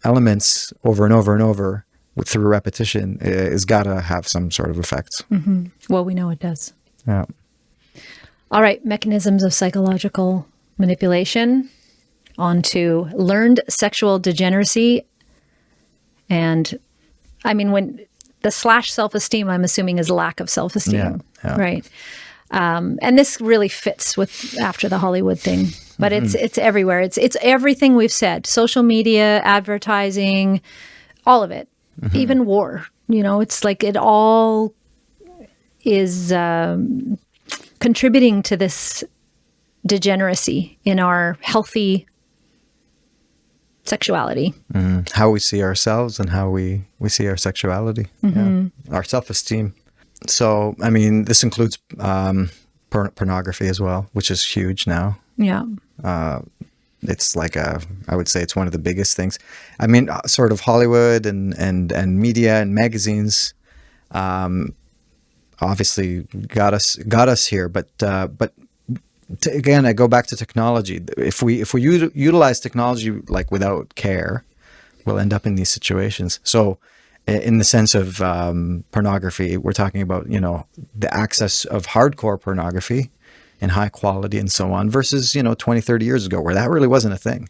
elements over and over and over through repetition is got to have some sort of effect. Well, we know it does. Yeah. All right, mechanisms of psychological manipulation. On to learned sexual degeneracy. And I mean, when the / self-esteem, I'm assuming is lack of self-esteem, right? And this really fits with after the Hollywood thing, but it's everywhere. It's everything we've said: social media, advertising, all of it, even war. It's like it all is contributing to this degeneracy in our healthy sexuality. How we see ourselves and how we see our sexuality, our self-esteem. So, I mean, this includes pornography as well, which is huge now. Yeah. It's like I would say it's one of the biggest things. I mean, sort of Hollywood and media and magazines, obviously got us here, but again, I go back to technology. If we utilize technology like without care, we'll end up in these situations. So, in the sense of pornography, we're talking about the access of hardcore pornography in high quality and so on versus 20, 30 years ago where that really wasn't a thing.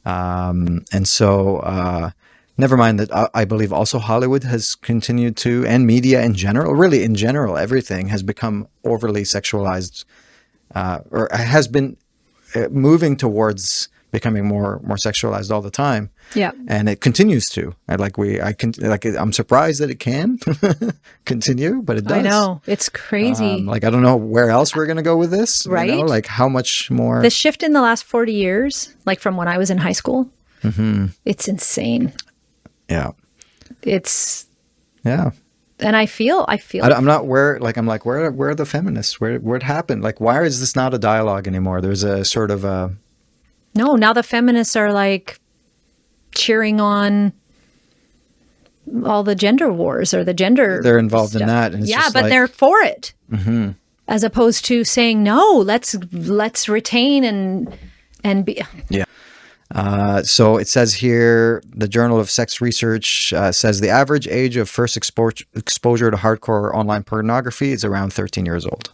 And so, never mind that I believe also Hollywood has continued to, and media in general, really in general, everything has become overly sexualized. Or has been moving towards becoming more sexualized all the time. Yeah, and it continues to. I'm surprised that it can continue, but it does. I know, it's crazy. I don't know where else we're gonna go with this. Right? Like how much more the shift in the last 40 years, like from when I was in high school. It's insane. Yeah. It's. Yeah. And I feel. I'm not where are the feminists? Where it happened? Like, why is this not a dialogue anymore? There's a sort of a. No, now the feminists are like cheering on all the gender wars or the gender. They're involved stuff. In that. And it's but they're for it, as opposed to saying no. Let's retain and be. Yeah. So it says here, the Journal of Sex Research says the average age of first exposure to hardcore online pornography is around 13 years old.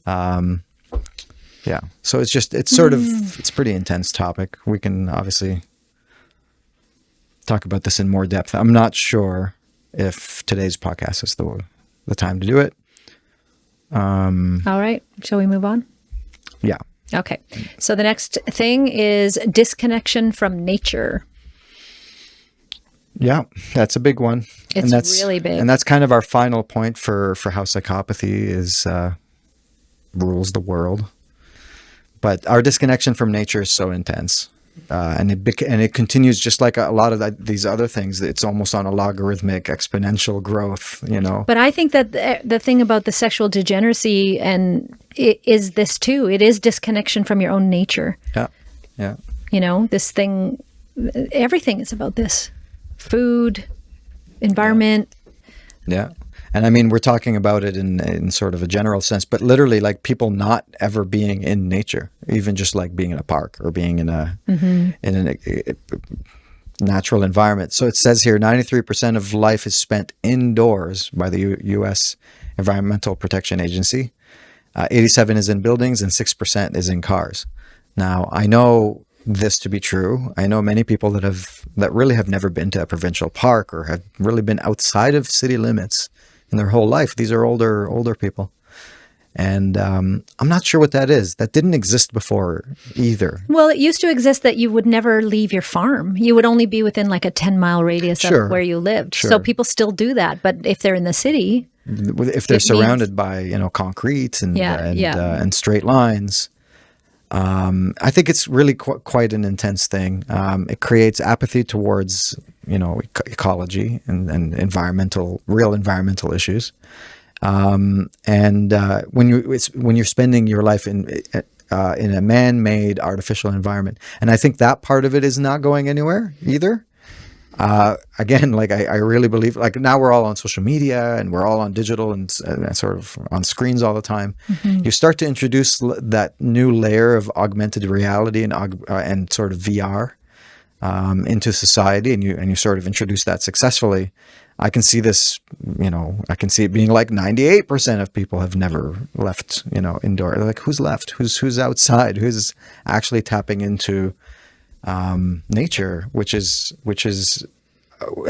Yeah. So it's pretty intense topic. We can obviously talk about this in more depth. I'm not sure if today's podcast is the time to do it. All right. Shall we move on? Yeah. Okay. So the next thing is disconnection from nature. Yeah, that's a big one. It's really big. And that's kind of our final point for how psychopathy rules the world. But our disconnection from nature is so intense. And it continues just like a lot of these other things. It's almost on a logarithmic, exponential growth, you know. But I think that the thing about the sexual degeneracy is this too. It is disconnection from your own nature. Yeah, yeah. You know, this thing, everything is about this. Food, environment. Yeah. And I mean, we're talking about it in sort of a general sense, but literally like people not ever being in nature, even just like being in a park or being in a natural environment. So it says here, 93% of life is spent indoors by the U.S. Environmental Protection Agency. 87% is in buildings and 6% is in cars. Now, I know this to be true. I know many people that really have never been to a provincial park or have really been outside of city limits in their whole life. These are older people. And I'm not sure what that is. That didn't exist before either. Well, it used to exist that you would never leave your farm. You would only be within like a 10-mile radius of where you lived. Sure. So people still do that. But if they're in the city, if they're surrounded by, you know, concrete and straight lines, I think it's really quite an intense thing. It creates apathy towards, you know, ecology and real environmental issues. And when you're spending your life in a man-made artificial environment, and I think that part of it is not going anywhere either. Again, like I really believe, like now we're all on social media and we're all on digital and sort of on screens all the time. Mm-hmm. You start to introduce that new layer of augmented reality and sort of VR into society, and you sort of introduce that successfully. I can see this, you know, I can see it being like 98% of people have never left, you know, indoor. Like who's left? Who's outside? Who's actually tapping into nature, which we are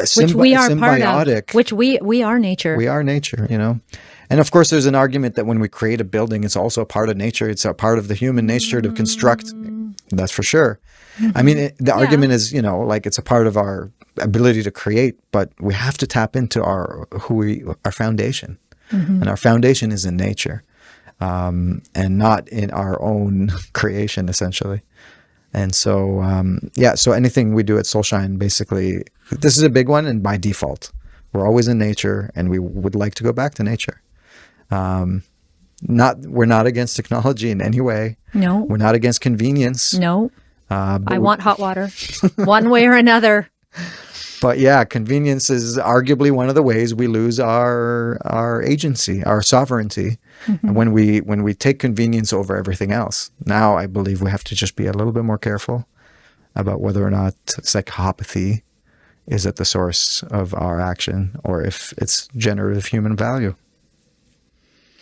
symbiotic. Part of, which we are nature. We are nature, you know. And of course, there's an argument that when we create a building, it's also a part of nature. It's a part of the human nature to construct. That's for sure. Mm-hmm. I mean, the argument is, you know, like it's a part of our ability to create, but we have to tap into our foundation, and our foundation is in nature, and not in our own creation, essentially. And so, so anything we do at Soulshine, basically, this is a big one, and by default, we're always in nature, and we would like to go back to nature. We're not against technology in any way. No. We're not against convenience. No. I want hot water, one way or another. But yeah, convenience is arguably one of the ways we lose our agency, our sovereignty, when we take convenience over everything else. Now, I believe we have to just be a little bit more careful about whether or not psychopathy is at the source of our action, or if it's generative human value.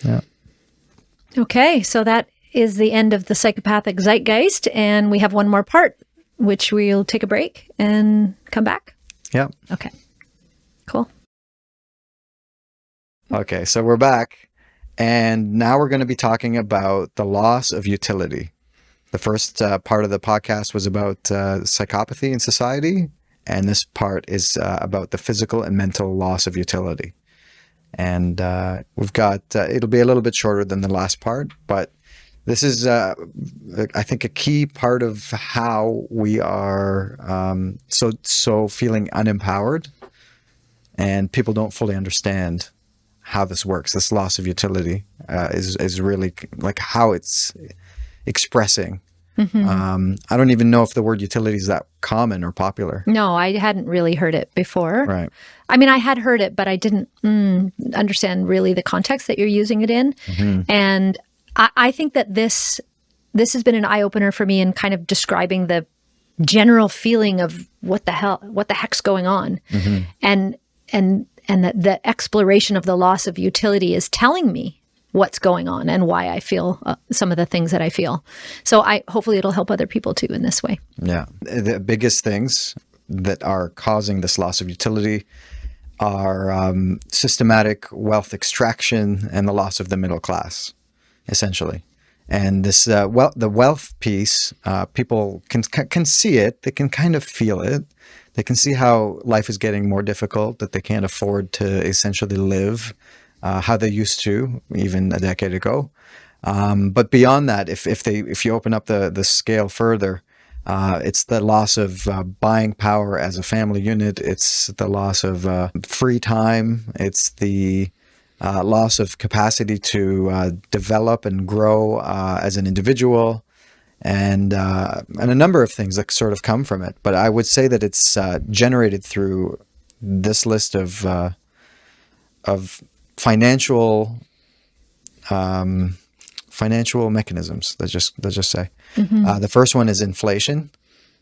Yeah. Okay, so that is the end of the psychopathic Zeitgeist, and we have one more part, which we'll take a break and come back. Yeah. Okay. Cool. Okay, so we're back, and now we're going to be talking about the loss of utility. The first part of the podcast was about psychopathy in society, and this part is about the physical and mental loss of utility. And we've got, it'll be a little bit shorter than the last part, but this is, I think, a key part of how we are so feeling unempowered, and people don't fully understand how this works. This loss of utility is really like how it's expressing. Mm-hmm. I don't even know if the word utility is that common or popular. No, I hadn't really heard it before. Right. I mean, I had heard it, but I didn't understand really the context that you're using it in. Mm-hmm. And I think that this has been an eye-opener for me in kind of describing the general feeling of what the heck's going on. Mm-hmm. And that the exploration of the loss of utility is telling me what's going on and why I feel some of the things that I feel. So hopefully it'll help other people too in this way. Yeah. The biggest things that are causing this loss of utility are systematic wealth extraction and the loss of the middle class, essentially. And this the wealth piece, people can see it. They can kind of feel it. They can see how life is getting more difficult, that they can't afford to essentially live how they used to even a decade ago. But beyond that, if you open up the scale further, It's the loss of buying power as a family unit. It's the loss of free time. It's the loss of capacity to develop and grow as an individual, and a number of things that sort of come from it. But I would say that it's generated through this list of financial mechanisms. Let's just say the first one is inflation.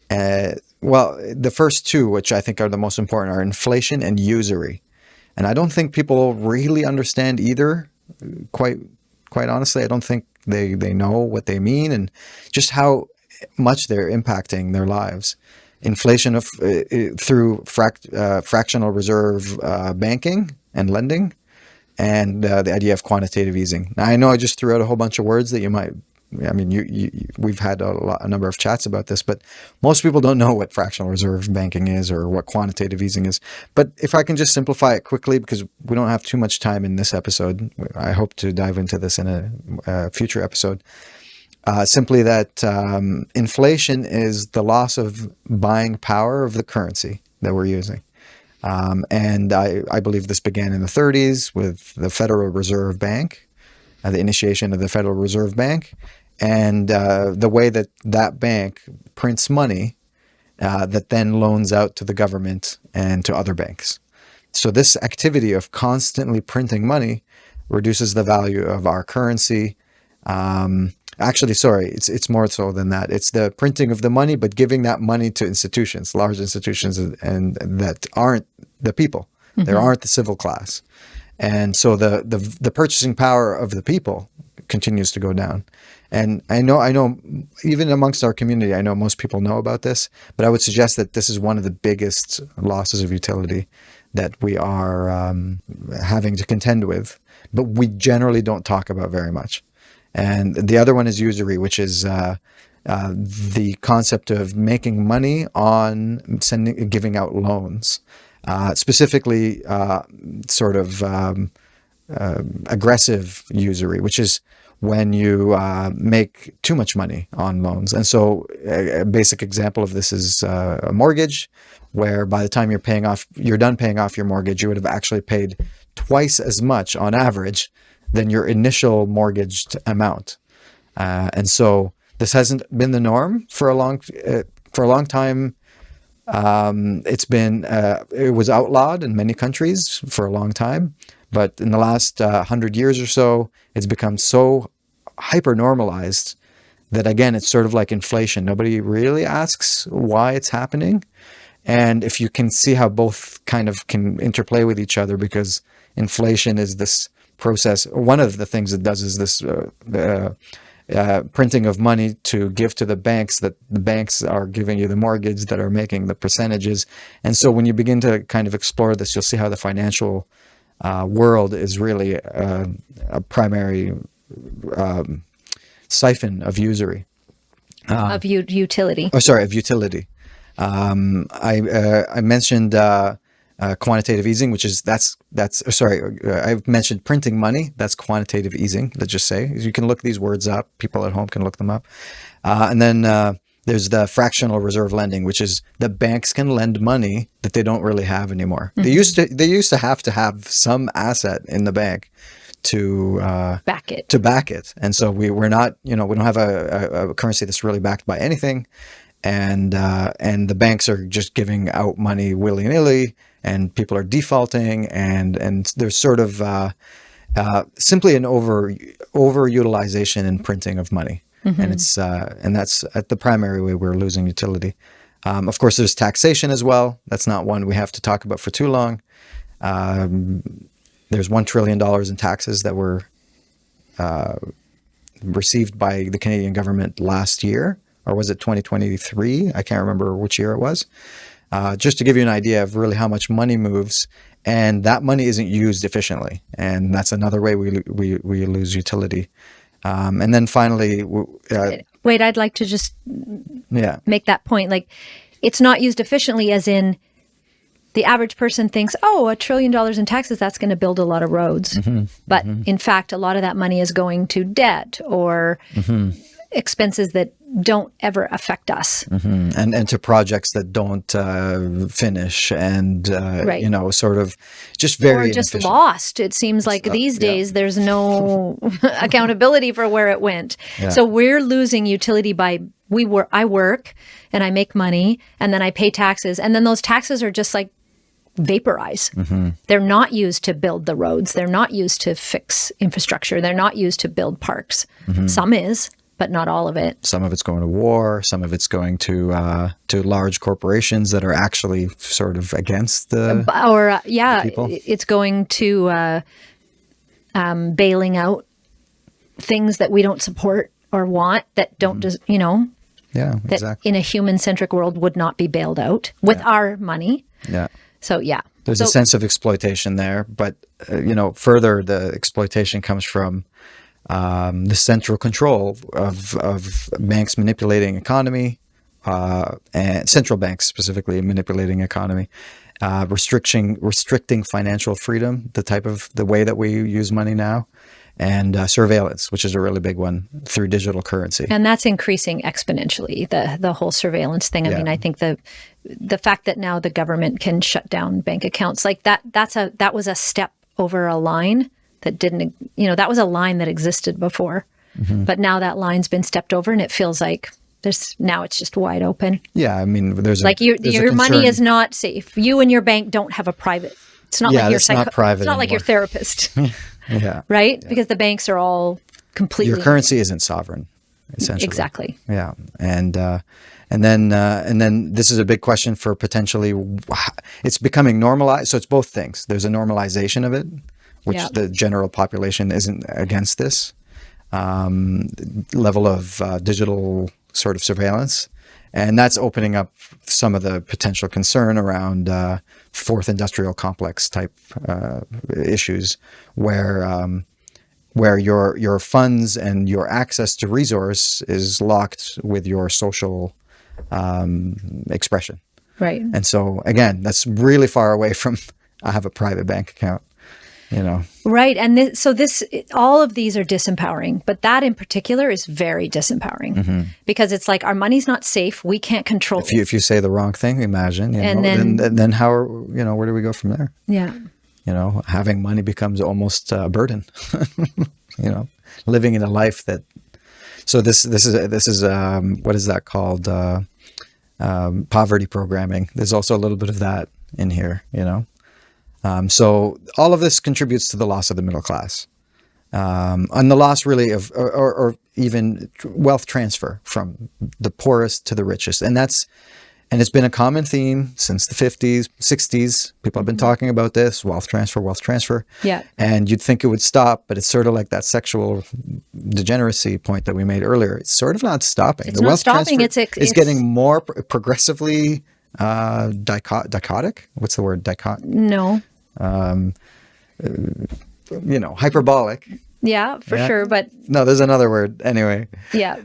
Well, the first two, which I think are the most important, are inflation and usury. And I don't think people really understand either. Quite honestly, I don't think they know what they mean and just how much they're impacting their lives. Inflation through fractional reserve banking and lending, and the idea of quantitative easing. Now, I know I just threw out a whole bunch of words that you might. I mean, we've had a number of chats about this, but most people don't know what fractional reserve banking is or what quantitative easing is. But if I can just simplify it quickly, because we don't have too much time in this episode, I hope to dive into this in a future episode. Simply that inflation is the loss of buying power of the currency that we're using. And I believe this began in the 30s with the Federal Reserve Bank, the initiation of the Federal Reserve Bank, and the way that bank prints money that then loans out to the government and to other banks. So this activity of constantly printing money reduces the value of our currency. Actually, sorry, it's more so than that. It's the printing of the money, but giving that money to institutions, large institutions, and that aren't the people. Mm-hmm. They aren't the civil class. And so the purchasing power of the people continues to go down. And I know, even amongst our community, I know most people know about this, but I would suggest that this is one of the biggest losses of utility that we are having to contend with, but we generally don't talk about very much. And the other one is usury, which is the concept of making money on giving out loans, specifically sort of aggressive usury, which is when you make too much money on loans. And so a basic example of this is a mortgage, where by the time you're done paying off your mortgage, you would have actually paid twice as much on average than your initial mortgaged amount. And so this hasn't been the norm for a long time. It was outlawed in many countries for a long time, but in the last 100 years or so, it's become so hyper normalized that, again, it's sort of like inflation. Nobody really asks why it's happening. And if you can see how both kind of can interplay with each other, because inflation is this process. One of the things it does is this printing of money to give to the banks, that the banks are giving you the mortgage that are making the percentages. And so when you begin to kind of explore this, you'll see how the financial world is really a primary siphon of usury. Of utility. Oh, sorry, of utility. I mentioned quantitative easing, which is I've mentioned printing money. That's quantitative easing. Let's just say you can look these words up. People at home can look them up. And then there's the fractional reserve lending, which is the banks can lend money that they don't really have anymore. Mm-hmm. They used to have some asset in the bank to back it. And so we're not, we don't have a currency that's really backed by anything. And the banks are just giving out money willy-nilly, and people are defaulting, and there's sort of simply an overutilization and printing of money. Mm-hmm. And that's at the primary way we're losing utility. Of course, there's taxation as well. That's not one we have to talk about for too long. There's $1 trillion in taxes that were received by the Canadian government last year. Or was it 2023? I can't remember which year it was. Just to give you an idea of really how much money moves, and that money isn't used efficiently, and that's another way we lose utility. And then finally, wait, I'd like to just make that point. Like, it's not used efficiently, as in the average person thinks, $1 trillion in taxes, that's going to build a lot of roads. Mm-hmm. But in fact, a lot of that money is going to debt or expenses that don't ever affect us. And to projects that don't finish and, Right. you know, sort of just very Or just inefficient. lost. It seems like these days there's no accountability for where it went. So we're losing utility by I work and I make money and then I pay taxes. And then those taxes are just like vaporize. They're not used to build the roads. They're not used to fix infrastructure. They're not used to build parks. Some is, but not all of it. Some of it's going to war. Some of it's going to large corporations that are actually sort of against the people. It's going to bailing out things that we don't support or want that don't just, you know, Yeah, that exactly. in a human-centric world would not be bailed out with our money. Yeah. So, yeah. There's a sense of exploitation there, but you know, further, the exploitation comes from the central control of banks manipulating economy, and central banks specifically manipulating economy, restricting financial freedom, the way that we use money now, and surveillance, which is a really big one through digital currency. And that's increasing exponentially, the whole surveillance thing. I mean, I think the fact that now the government can shut down bank accounts, like that was a step over a line that didn't, you know, that was a line that existed before. But now that line's been stepped over and it feels like now it's just wide open. Yeah, I mean, there's your money is not safe. You and your bank don't have a private. It's not like your private. It's not like your therapist. Yeah. Right? Yeah. Because the banks are all completely. Your currency isn't sovereign, essentially. Exactly. Yeah. And then this is a big question for potentially, it's becoming normalized. So it's both things. There's a normalization of it, which the general population isn't against this level of digital sort of surveillance. And that's opening up some of the potential concern around fourth industrial complex type issues, where your funds and your access to resource is locked with your social expression. Right. And so again, that's really far away from I have a private bank account. You know. Right. And all of these are disempowering, but that in particular is very disempowering because it's like our money's not safe. We can't control it. If you say the wrong thing, imagine, then how, you know, where do we go from there? Yeah. You know, having money becomes almost a burden, you know, living in a life that, so this is what is that called? Poverty programming. There's also a little bit of that in here, you know. So all of this contributes to the loss of the middle class, and the loss really of, or even wealth transfer from the poorest to the richest. And it's been a common theme since the 50s, 60s. People have been talking about this, wealth transfer. Yeah. And you'd think it would stop, but it's sort of like that sexual degeneracy point that we made earlier. It's sort of not stopping. It's not stopping. It's getting more progressively dichotic. What's the word? No. You know, hyperbolic. Yeah, for sure. But no, there's another word anyway. Yeah.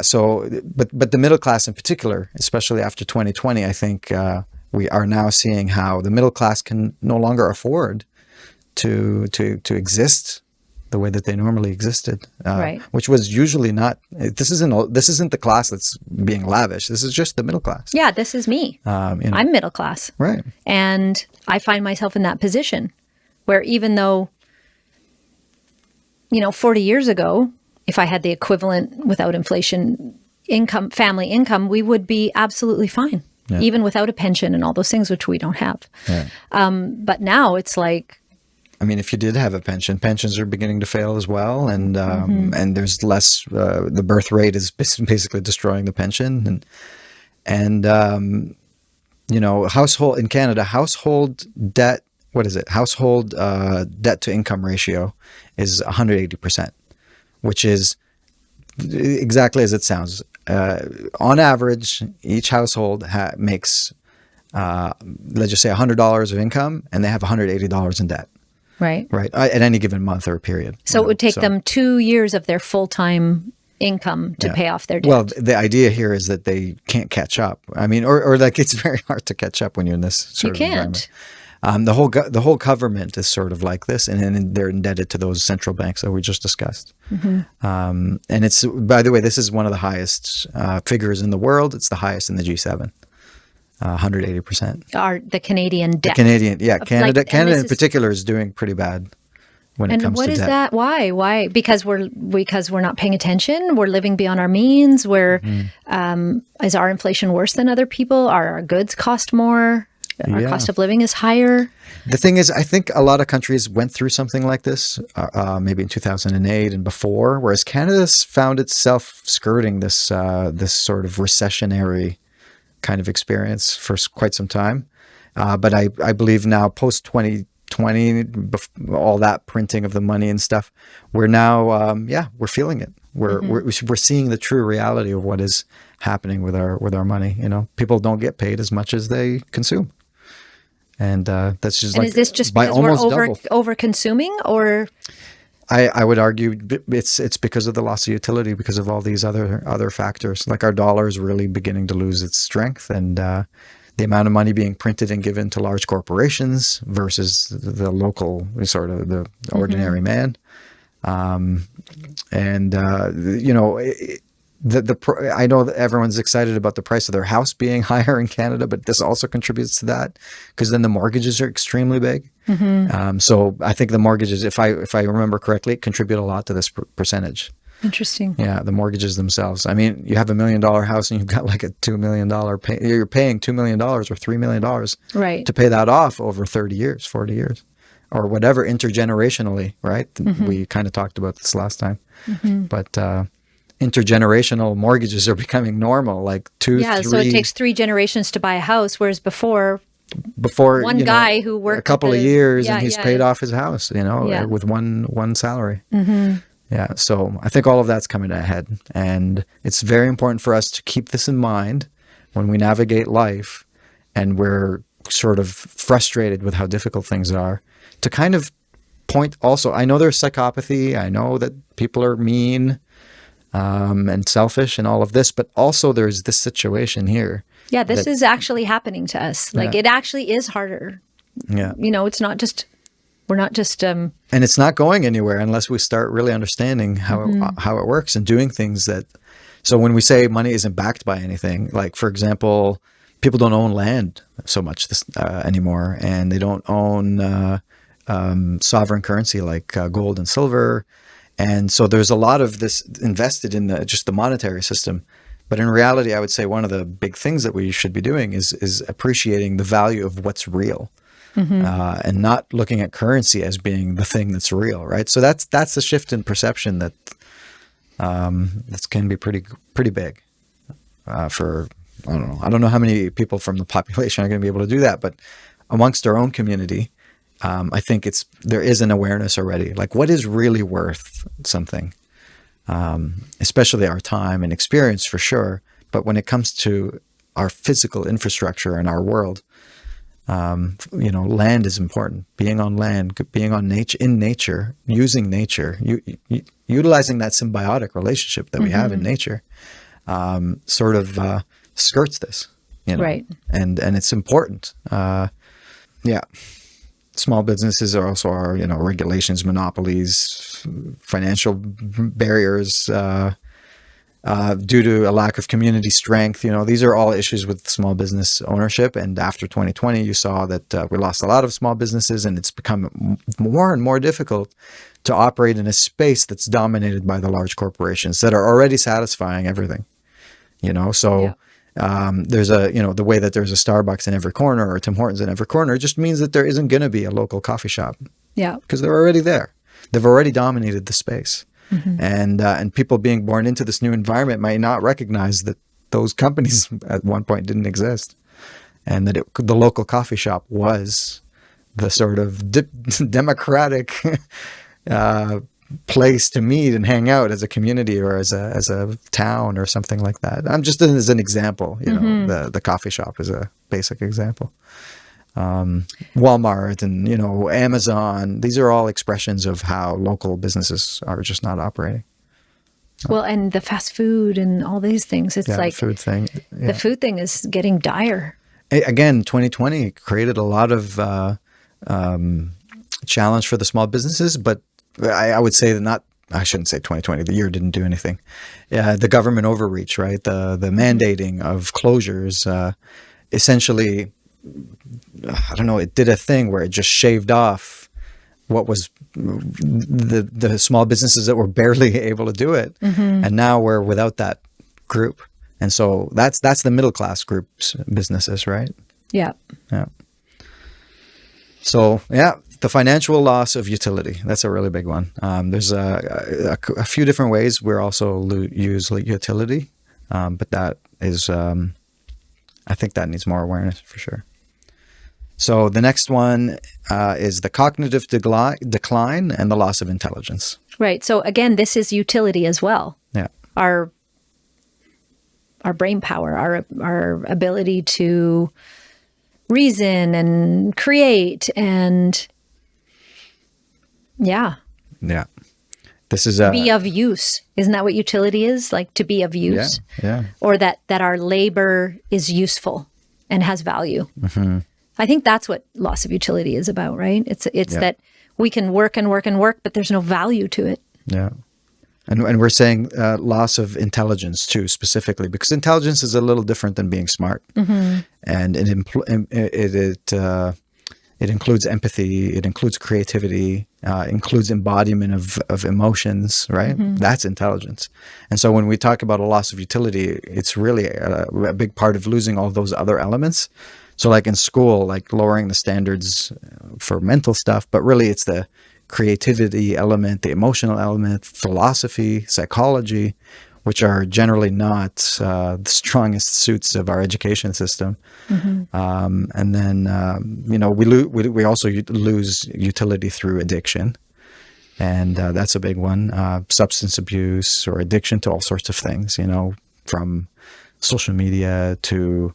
So, but the middle class in particular, especially after 2020, I think we are now seeing how the middle class can no longer afford to exist the way that they normally existed, right. Which was usually not. This isn't the class that's being lavish. This is just the middle class. Yeah, this is me. You know. I'm middle class, right? And I find myself in that position where even though, you know, 40 years ago, if I had the equivalent without inflation family income, we would be absolutely fine, even without a pension and all those things, which we don't have. Yeah. But now it's like. I mean, if you did have a pension, pensions are beginning to fail as well, and there's less. The birth rate is basically destroying the pension, and you know, household in Canada, household debt. What is it? Household debt to income ratio is 180%, which is exactly as it sounds. On average, each household makes, let's just say, $100 of income, and they have $180 in debt. Right. At any given month or period. So it would take them 2 years of their full-time income to pay off their debt. Well, the idea here is that they can't catch up. I mean, or like it's very hard to catch up when you're in this sort of environment. The whole government is sort of like this, and then they're indebted to those central banks that we just discussed. And it's, by the way, this is one of the highest figures in the world. It's the highest in the G7, 180%. The Canadian debt. The Canadian, yeah, Canada in particular is doing pretty bad when it comes to debt. And what is that? Why? Because we're not paying attention. We're living beyond our means. Is our inflation worse than other people? Our goods cost more? Our cost of living is higher. The thing is, I think a lot of countries went through something like this, maybe in 2008 and before, whereas Canada's found itself skirting this this sort of recessionary kind of experience for quite some time. But I believe now, post 2020, all that printing of the money and stuff, we're now, we're feeling it. We're seeing the true reality of what is happening with our money. You know, people don't get paid as much as they consume. And that's just is this just because we're over consuming, or? I would argue it's because of the loss of utility, because of all these other factors. Like our dollar is really beginning to lose its strength, and the amount of money being printed and given to large corporations versus the local, sort of the ordinary man. I know that everyone's excited about the price of their house being higher in Canada, but this also contributes to that, because then the mortgages are extremely big. So I think the mortgages, if I remember correctly, contribute a lot to this percentage. Interesting. Yeah, the mortgages themselves. I mean, you have $1 million house and you've got like a $2 million you're paying $2 million or $3 million to pay that off over 30 years, 40 years, or whatever, intergenerationally, right? We kind of talked about this last time, but intergenerational mortgages are becoming normal, like 2, 3. So it takes 3 generations to buy a house, whereas before one guy who worked a couple of years and he's paid off his house, with one salary. Yeah, so I think all of that's coming ahead, and it's very important for us to keep this in mind when we navigate life and we're sort of frustrated with how difficult things are, to kind of point also, I know there's psychopathy, I know that people are mean, and selfish and all of this, but also there's this situation here. Yeah, this is actually happening to us. Like it actually is harder. Yeah. It's not just, we're not just... And it's not going anywhere unless we start really understanding how it works and doing things that... So when we say money isn't backed by anything, like for example, people don't own land so much anymore, and they don't own sovereign currency like gold and silver. And so there's a lot of this invested in just the monetary system. But in reality, I would say one of the big things that we should be doing is appreciating the value of what's real, and not looking at currency as being the thing that's real, right? So that's a shift in perception that can be pretty big for, I don't know how many people from the population are going to be able to do that, but amongst our own community, I think there is an awareness already, like what is really worth something, especially our time and experience for sure. But when it comes to our physical infrastructure and our world, land is important. Being on land, being in nature, using nature, utilizing that symbiotic relationship that we have in nature, sort of skirts this, right? And it's important. Small businesses are also regulations, monopolies, financial barriers due to a lack of community strength. These are all issues with small business ownership. And after 2020, you saw that we lost a lot of small businesses, and it's become more and more difficult to operate in a space that's dominated by the large corporations that are already satisfying everything. There's the way that there's a Starbucks in every corner or a Tim Hortons in every corner just means that there isn't going to be a local coffee shop. Yeah. Because they're already there. They've already dominated the space. And people being born into this new environment might not recognize that those companies at one point didn't exist, and that the local coffee shop was the sort of democratic place to meet and hang out as a community or as a town or something like that. I'm just as an example, the coffee shop is a basic example. Walmart and, Amazon, these are all expressions of how local businesses are just not operating. Well, and the fast food and all these things, it's like the food thing. Yeah. The food thing is getting dire. Again, 2020 created a lot of challenge for the small businesses, but I would say that not. I shouldn't say 2020. The year didn't do anything. The government overreach, right? The mandating of closures, essentially, I don't know. It did a thing where it just shaved off what was the small businesses that were barely able to do it, and now we're without that group, and so that's the middle class group's businesses, right? Yeah. So the financial loss of utility, that's a really big one. There's a few different ways we also use utility, but that is, I think that needs more awareness for sure. So the next one is the cognitive decline and the loss of intelligence. Right. So again, this is utility as well. Yeah. Our brain power, our ability to reason and create and this is be of use. Isn't that what utility is? Like to be of use? Yeah. Or that our labor is useful and has value. I think that's what loss of utility is about, right? It's that we can work and work and work, but there's no value to it. Yeah. And we're saying loss of intelligence too, specifically, because intelligence is a little different than being smart. And it includes empathy, it includes creativity, includes embodiment of emotions, right? That's intelligence. And so when we talk about a loss of utility, it's really a big part of losing all those other elements. So like in school, like lowering the standards for mental stuff, but really it's the creativity element, the emotional element, philosophy, psychology, which are generally not the strongest suits of our education system. And then, we also lose utility through addiction. And that's a big one. Substance abuse or addiction to all sorts of things, from social media to,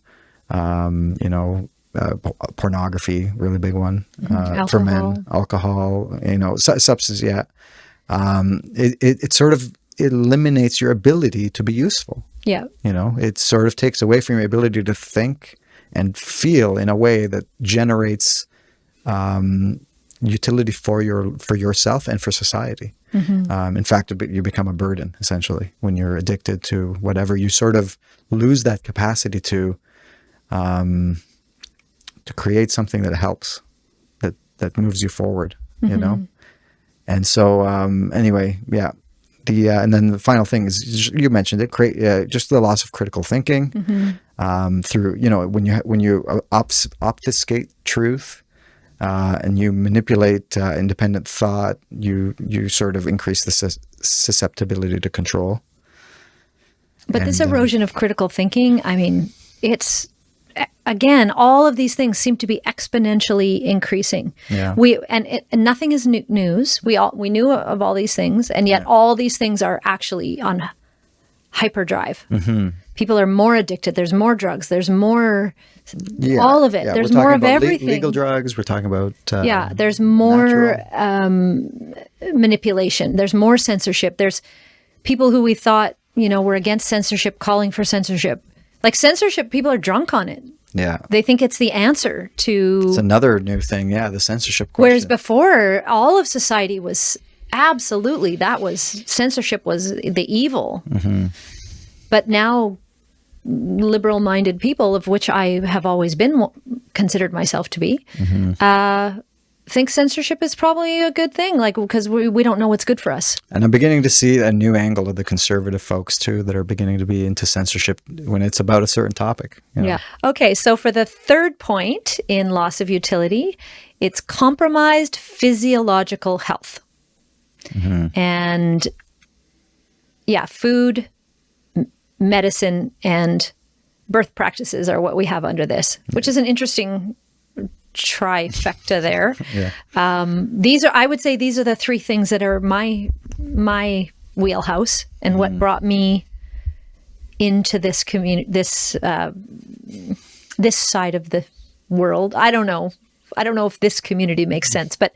pornography, really big one. For men, alcohol, substance. Yeah. It sort of eliminates your ability to be useful. Yeah. It sort of takes away from your ability to think and feel in a way that generates utility for yourself and for society. In fact, you become a burden essentially when you're addicted to whatever. You sort of lose that capacity to create something that helps, that moves you forward. And so anyway, yeah. And then the final thing is, you mentioned it, just the loss of critical thinking through, when you obfuscate truth and you manipulate independent thought, you sort of increase the susceptibility to control. But this erosion of critical thinking, I mean, it's, again, all of these things seem to be exponentially increasing. Yeah. And nothing is news. We knew of all these things, and yet all these things are actually on hyperdrive. People are more addicted. There's more drugs. There's more, all of it. Yeah. There's more of everything. Legal drugs. We're talking about there's more manipulation. There's more censorship. There's people who we thought were against censorship calling for censorship. Like censorship, people are drunk on it. Yeah. They think it's the answer to... It's another new thing, the censorship question. Whereas before, all of society was absolutely, censorship was the evil. But now, liberal-minded people, of which I have always considered myself to be, think censorship is probably a good thing, because we don't know what's good for us. And I'm beginning to see a new angle of the conservative folks too, that are beginning to be into censorship when it's about a certain topic. Yeah. Okay. So for the third point in loss of utility, it's compromised physiological health. And food, medicine, and birth practices are what we have under this, which is an interesting trifecta there. I would say these are the three things that are my wheelhouse and what brought me into this community, this side of the world. I don't know if this community makes sense, but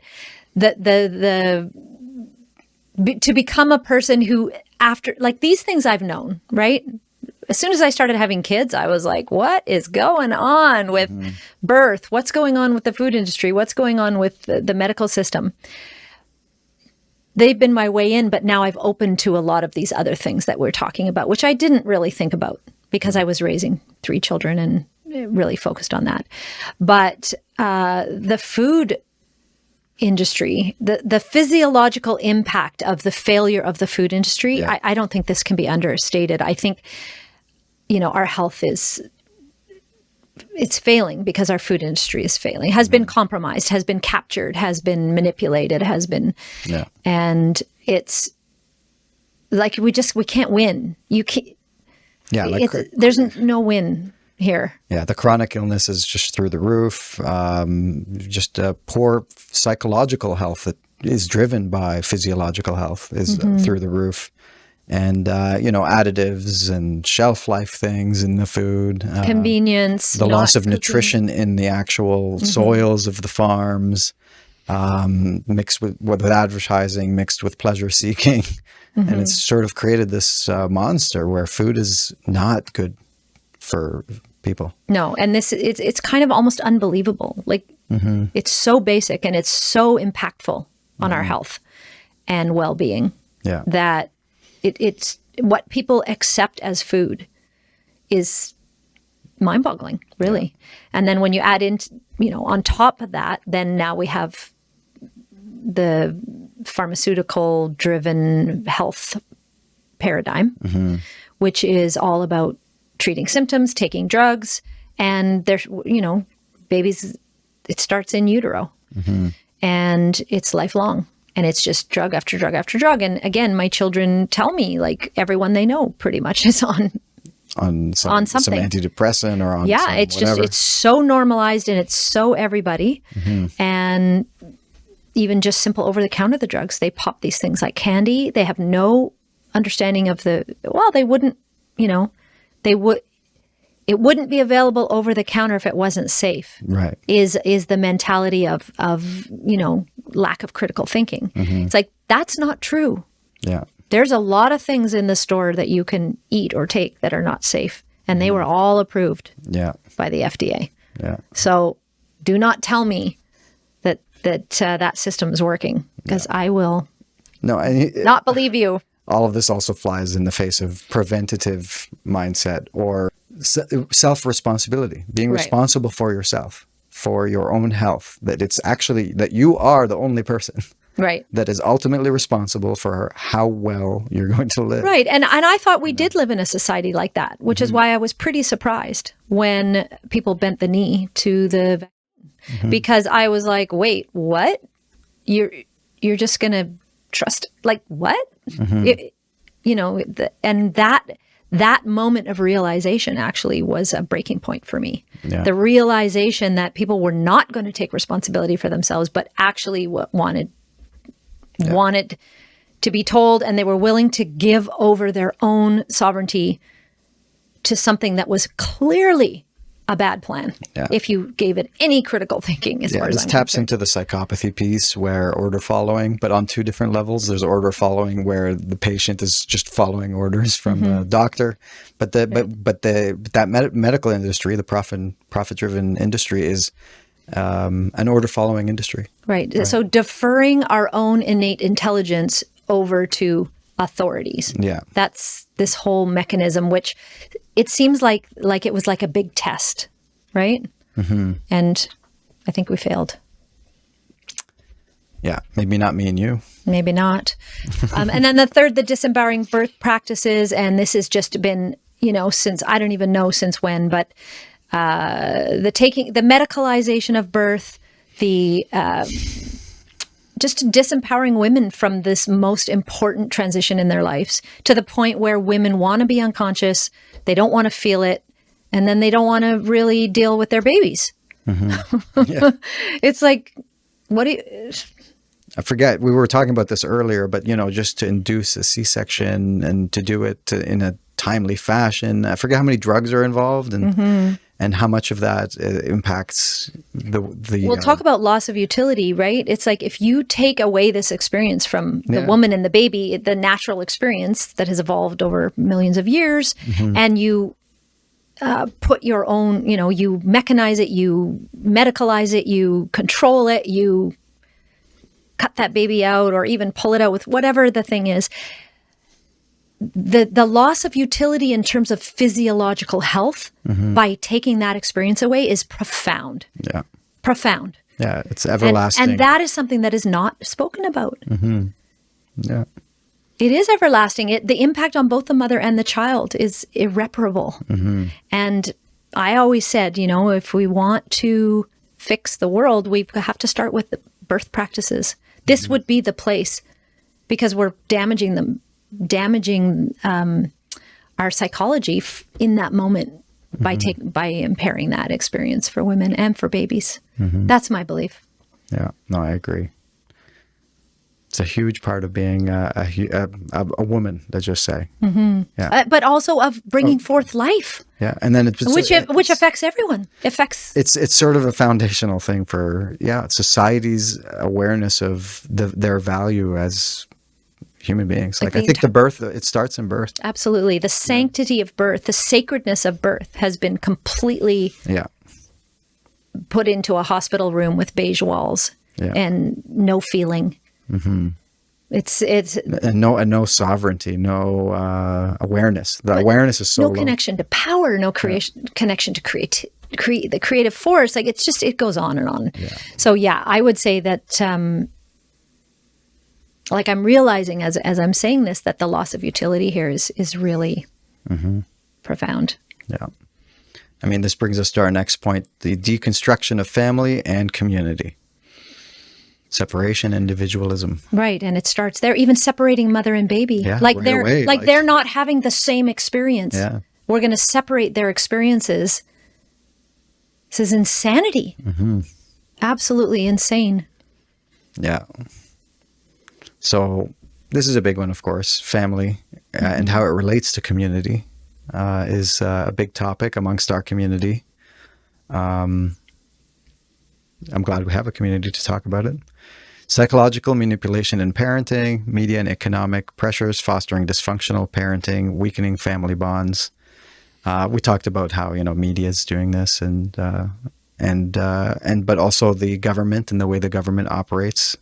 to become a person who, after, like, these things I've known, right? as soon as I started having kids, I was like, what is going on with birth? What's going on with the food industry? What's going on with the medical system? They've been my way in, but now I've opened to a lot of these other things that we're talking about, which I didn't really think about because I was raising 3 children and really focused on that. But the food industry, the physiological impact of the failure of the food industry, I don't think this can be understated. I think, our health it's failing because our food industry is failing, has been compromised, has been captured, has been manipulated, and it's like we can't win. You can't. Yeah, there's no win here. Yeah, the chronic illness is just through the roof. Just poor psychological health that is driven by physiological health is through the roof. And, additives and shelf life things in the food. Convenience. The loss of nutrition in the actual soils of the farms, mixed with advertising, mixed with pleasure seeking. And it's sort of created this monster where food is not good for people. No, and it's kind of almost unbelievable. Like it's so basic and it's so impactful on our health and well-being that it's what people accept as food is mind-boggling, really. And then when you add in, on top of that, then now we have the pharmaceutical-driven health paradigm, which is all about treating symptoms, taking drugs, and there's, babies, it starts in utero and it's lifelong. And it's just drug after drug after drug. And again, my children tell me, like, everyone they know pretty much is on something. Some antidepressant or on it's whatever. Just, it's so normalized and it's so everybody. And even just simple over-the-counter the drugs, they pop these things like candy. They have no understanding of they wouldn't, it wouldn't be available over the counter if it wasn't safe. Right. Is the mentality of lack of critical thinking. It's like, that's not true. Yeah. There's a lot of things in the store that you can eat or take that are not safe. And they were all approved by the FDA. Yeah. So do not tell me that system is working, because I will not believe you. All of this also flies in the face of preventative mindset or self-responsibility, being responsible for yourself, for your own health, that it's actually that you are the only person that is ultimately responsible for how well you're going to live. Right. And I thought we did live in a society like that, which is why I was pretty surprised when people bent the knee to the because I was like, wait, what? You're just going to trust, like, what? And that moment of realization actually was a breaking point for me. Yeah. The realization that people were not going to take responsibility for themselves, but actually wanted to be told, and they were willing to give over their own sovereignty to something that was clearly a bad plan if you gave it any critical thinking. As far as this taps into the psychopathy piece, where order following, but on 2 different levels. There's order following where the patient is just following orders from the doctor, but that medical industry, the profit-driven industry, is an order following industry. Right. So deferring our own innate intelligence over to authorities. Yeah. That's this whole mechanism, which it seems like it was like a big test, right? And I think we failed. Yeah, maybe not me and you. Maybe not. And then the third, the disempowering birth practices, and this has just been, since, I don't even know since when, but the medicalization of birth, the just disempowering women from this most important transition in their lives, to the point where women want to be unconscious, they don't want to feel it, and then they don't want to really deal with their babies. It's like, what do you... I forget, we were talking about this earlier, but, just to induce a C-section and to do it in a timely fashion. I forget how many drugs are involved. And and how much of that impacts the We'll talk about loss of utility, right? It's like if you take away this experience from the woman and the baby, the natural experience that has evolved over millions of years, and you put your own, you mechanize it, you medicalize it, you control it, you cut that baby out or even pull it out with whatever the thing is. The loss of utility in terms of physiological health by taking that experience away is profound. Yeah. Profound. Yeah, it's everlasting. And that is something that is not spoken about. Yeah. It is everlasting. The impact on both the mother and the child is irreparable. And I always said, if we want to fix the world, we have to start with the birth practices. This would be the place, because we're damaging our psychology in that moment by impairing that experience for women and for babies. That's my belief. Yeah, no, I agree. It's a huge part of being a woman, let's just say. Yeah. But also of bringing forth life. Yeah, and then which affects everyone. It's sort of a foundational thing for society's awareness of their value as human beings. Like I think it starts in birth. Absolutely, the sanctity of birth, the sacredness of birth, has been completely put into a hospital room with beige walls and no feeling. It's and no sovereignty, no awareness. The awareness is so no low. Connection to power, no connection to the creative force. Like it goes on and on. So I would say that I'm realizing as I'm saying this that the loss of utility here is really profound. Yeah. I mean, this brings us to our next point: the deconstruction of family and community. Separation, individualism. Right, and it starts there. Even separating mother and baby, they're not having the same experience. Yeah. We're going to separate their experiences. This is insanity. Absolutely insane. Yeah. So this is a big one, of course. Family and how it relates to community is a big topic amongst our community. I'm glad we have a community to talk about it. Psychological manipulation in parenting, media and economic pressures fostering dysfunctional parenting, weakening family bonds. We talked about how media is doing this, but also the government and the way the government operates.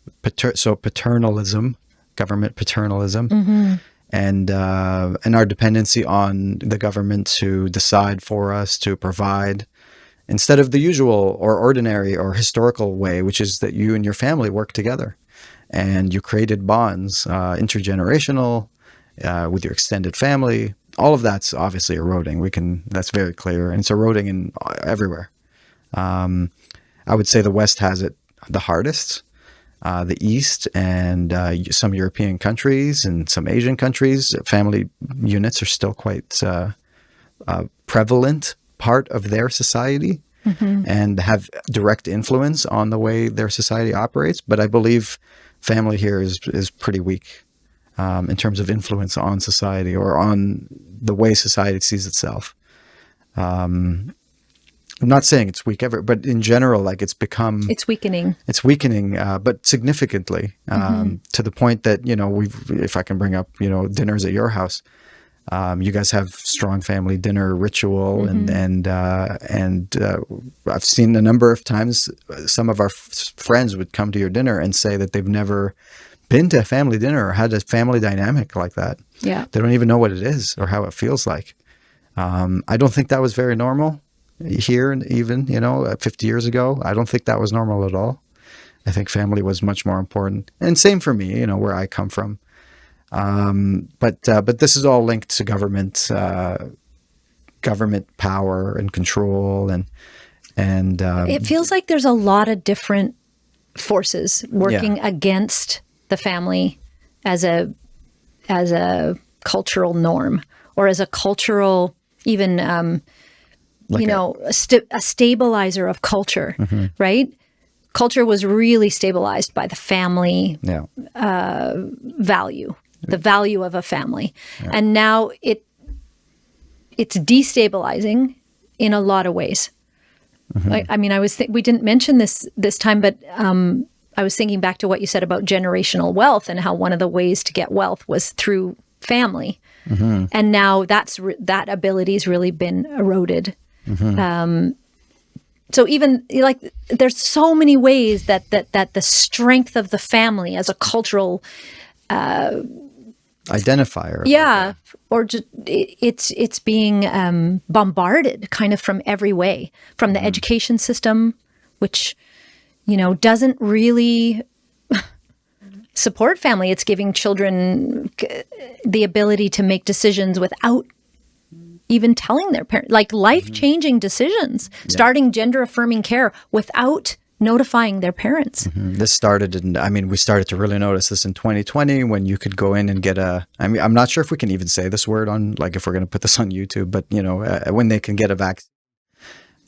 So paternalism, government paternalism, and our dependency on the government to decide for us, to provide, instead of the usual or ordinary or historical way, which is that you and your family work together and you created bonds, intergenerational, with your extended family. All of that's obviously eroding. That's very clear, and it's eroding everywhere. I would say the West has it the hardest. The East and some European countries and some Asian countries, family units are still quite prevalent part of their society and have direct influence on the way their society operates. But I believe family here is pretty weak in terms of influence on society or on the way society sees itself. I'm not saying it's weak ever, but in general, it's weakening. It's weakening, but significantly to the point that, if I can bring up, dinners at your house, you guys have strong family dinner ritual, and I've seen a number of times some of our friends would come to your dinner and say that they've never been to a family dinner or had a family dynamic like that. Yeah, they don't even know what it is or how it feels like. I don't think that was very normal here, even 50 years ago. I don't think that was normal at all. I think family was much more important, and same for me, where I come from. But this is all linked to government power and control, and it feels like there's a lot of different forces working against the family as a cultural norm, or as a cultural even a stabilizer of culture, right? Culture was really stabilized by the family value. The value of a family. And now it's destabilizing in a lot of ways. I mean, we didn't mention this time, but I was thinking back to what you said about generational wealth and how one of the ways to get wealth was through family. And now that ability's really been eroded. So even like there's so many ways that the strength of the family as a cultural identifier. Yeah. Or just, it's being bombarded kind of from every way, from the education system, which, doesn't really support family. It's giving children the ability to make decisions without even telling their parents, like life-changing decisions, starting gender-affirming care without notifying their parents. This started we started to really notice this in 2020 when you could go in and get I'm not sure if we can even say this word on, like if we're going to put this on YouTube, but when they can get a vaccine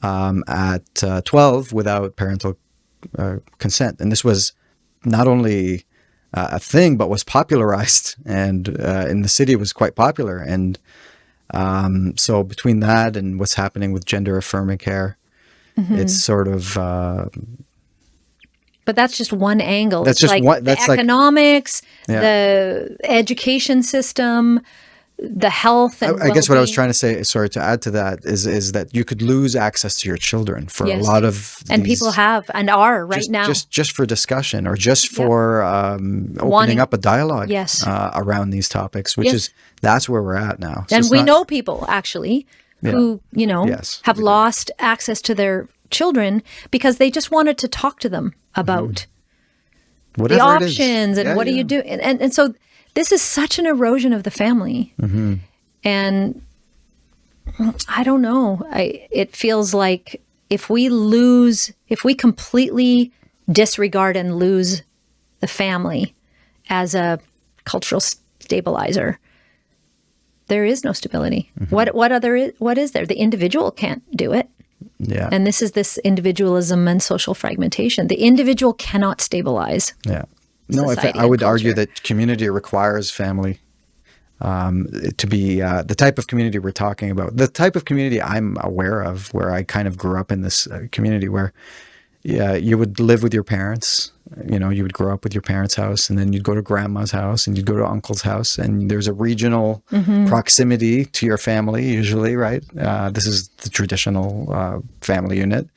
at 12 without parental consent. And this was not only a thing, but was popularized, and in the city it was quite popular. And so between that and what's happening with gender affirming care, it's sort of but that's just one angle. That's it's just like one, the economics, the education system, the health and I guess what I was trying to say, sorry, to add to that is that you could lose access to your children for a lot of and people have and are now just for discussion or just for opening up a dialogue around these topics, which that's where we're at now. So and we know people actually who have lost access to their children because they just wanted to talk to them about the options and what do you do, and so this is such an erosion of the family. And I don't know, it feels like if we completely disregard and lose the family as a cultural stabilizer, there is no stability. What is there? The individual can't do it. Yeah. And this is this individualism and social fragmentation. The individual cannot stabilize. Yeah. No, I would argue that community requires family to be the type of community we're talking about. The type of community I'm aware of, where I kind of grew up in this community where you would live with your parents. You would grow up with your parents' house, and then you'd go to grandma's house, and you'd go to uncle's house, and there's a regional proximity to your family usually, right? This is the traditional family unit.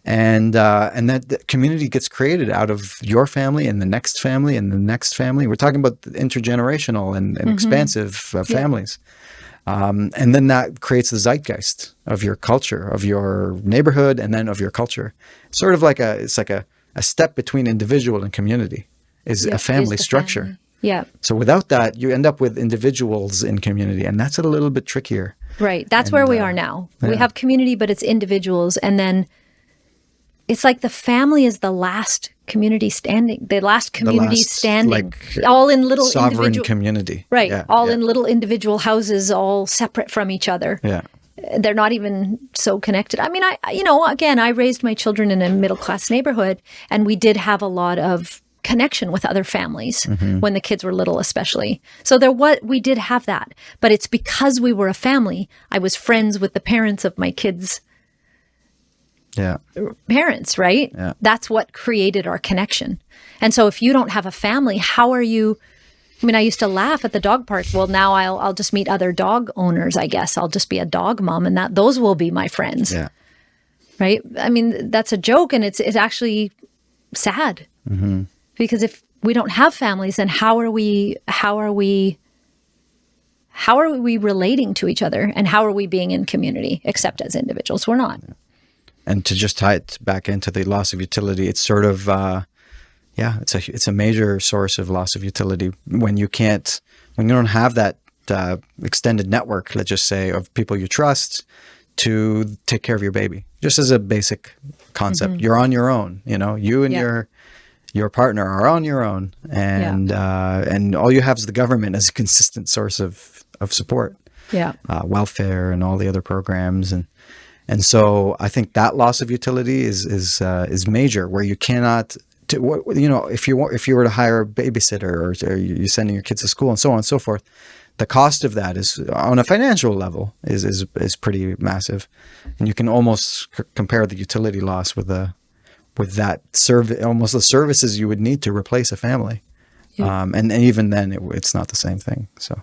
And that community gets created out of your family and the next family and the next family. We're talking about intergenerational and expansive families. And then that creates the zeitgeist of your culture, of your neighborhood, and then of your culture. Sort of like it's like a step between individual and community is a family structure. Family. Yeah. So without that, you end up with individuals in community, and that's a little bit trickier. Right. That's where we are now. Yeah. We have community, but it's individuals, and then it's like the family is the last community standing, standing, like, all in little sovereign community. Right. In little individual houses, all separate from each other. Yeah. They're not even so connected. I mean, I raised my children in a middle-class neighborhood, and we did have a lot of connection with other families when the kids were little, especially. So we did have that, but it's because we were a family. I was friends with the parents of my kids' parents, right? Yeah. That's what created our connection. And so if you don't have a family, how are you? I mean, I used to laugh at the dog park. Well, now I'll just meet other dog owners, I guess. I'll just be a dog mom, and those will be my friends. Yeah. Right? I mean, that's a joke, and it's actually sad. Because if we don't have families, then how are we relating to each other, and how are we being in community except as individuals? We're not. And to just tie it back into the loss of utility, it's sort of, it's a major source of loss of utility when you don't have that extended network, let's just say, of people you trust to take care of your baby. Just as a basic concept, you're on your own. You and your partner are on your own, and all you have is the government as a consistent source of support. Yeah, welfare and all the other programs And so I think that loss of utility is major, where you cannot, if you were to hire a babysitter or you're sending your kids to school and so on and so forth, the cost of that is on a financial level is pretty massive, and you can almost compare the utility loss with that almost the services you would need to replace a family. Yeah. And even then it's not the same thing. So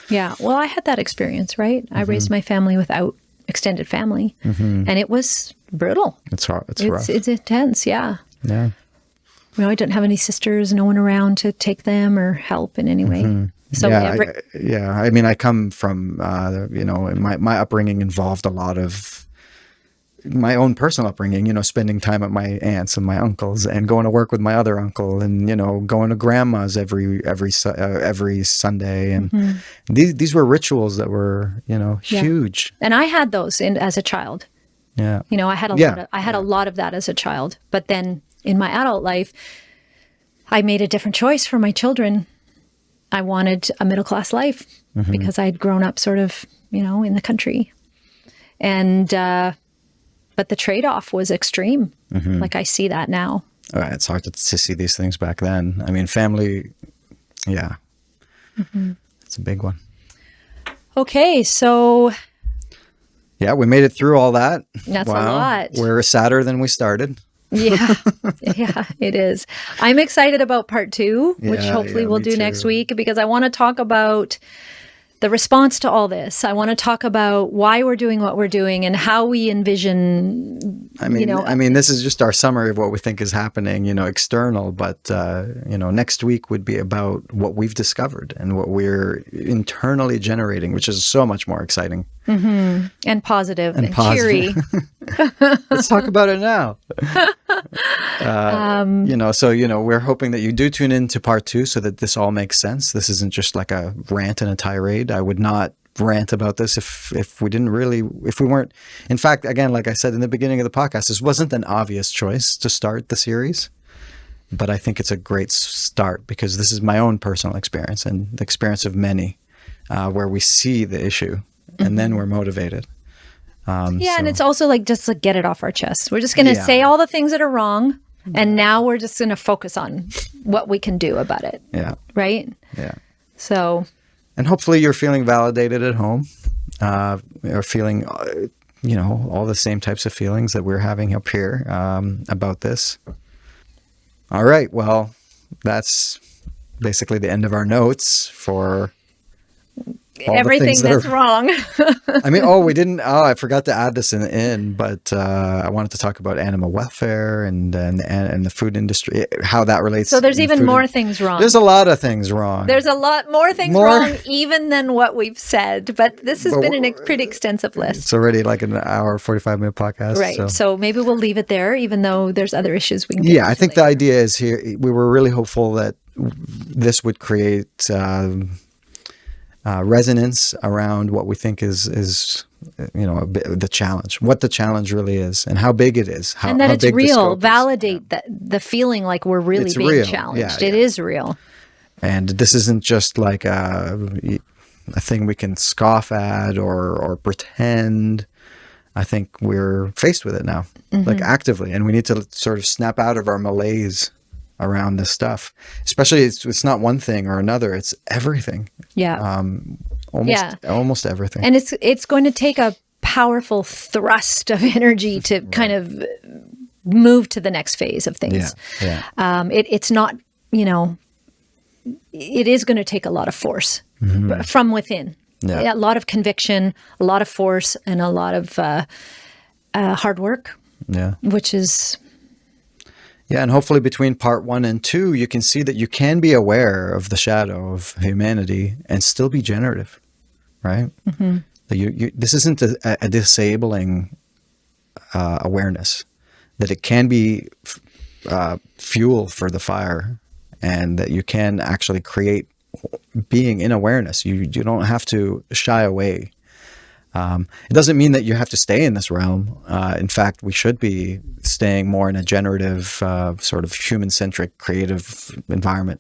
yeah, well, I had that experience, right? I raised my family without extended family, and it was brutal. It's hard. It's rough. It's intense. Yeah. Yeah. I didn't have any sisters, no one around to take them or help in any way. So I mean, I come from, my upbringing involved a lot of my own personal upbringing, spending time at my aunts and my uncles and going to work with my other uncle and, going to grandma's every Sunday. And these were rituals that were, huge. And I had those as a child. Yeah. I had a lot of that as a child. But then in my adult life, I made a different choice for my children. I wanted a middle-class life because I'd grown up sort of, in the country. And, but the trade-off was extreme. Like I see that now. It's hard to see these things back then. I mean, family, yeah. It's a big one. Okay, so... Yeah, we made it through all that. That's a lot. We're sadder than we started. Yeah, it is. I'm excited about part 2, which hopefully we'll do next week, because I want to talk about the response to all this. I want to talk about why we're doing what we're doing and how we envision, I mean, this is just our summary of what we think is happening, external, but, next week would be about what we've discovered and what we're internally generating, which is so much more exciting. And positive and cheery. Let's talk about it now. We're hoping that you do tune in to part 2 so that this all makes sense. This isn't just like a rant and a tirade. I would not rant about this if we weren't, in fact, again, like I said in the beginning of the podcast, this wasn't an obvious choice to start the series, but I think it's a great start because this is my own personal experience and the experience of many, where we see the issue and then we're motivated. And it's also just get it off our chest. We're just going to say all the things that are wrong, and now we're just going to focus on what we can do about it. Yeah. Right? Yeah. So. And hopefully you're feeling validated at home, or feeling, all the same types of feelings that we're having up here about this. All right. Well, that's basically the end of our notes for everything that's wrong. I mean, I forgot to add this in, but I wanted to talk about animal welfare and the food industry, how that relates. So there's even more things wrong. There's a lot of things wrong. There's a lot more things wrong even than what we've said, but this has been a pretty extensive list. It's already like an hour, 45-minute podcast. Right. So maybe we'll leave it there, even though there's other issues we can get into I think later. The idea is here, we were really hopeful that this would create resonance around what we think is the challenge, what the challenge really is, and how big it is, and that it's real. Validate the feeling like we're really being real. Challenged. It is real, and this isn't just like a thing we can scoff at or pretend. I think we're faced with it now, like actively, and we need to sort of snap out of our malaise around this stuff. Especially, it's not one thing or another; it's everything. Yeah. Almost everything. And it's going to take a powerful thrust of energy to kind of move to the next phase of things. It's not, it is going to take a lot of force from within. A lot of conviction, a lot of force, and a lot of hard work. Yeah. Which is... Yeah, and hopefully between part 1 and 2, you can see that you can be aware of the shadow of humanity and still be generative, right? This isn't a disabling awareness, that it can be fuel for the fire, and that you can actually create being in awareness. You don't have to shy away. It doesn't mean that you have to stay in this realm. In fact, we should be staying more in a generative, sort of human-centric, creative environment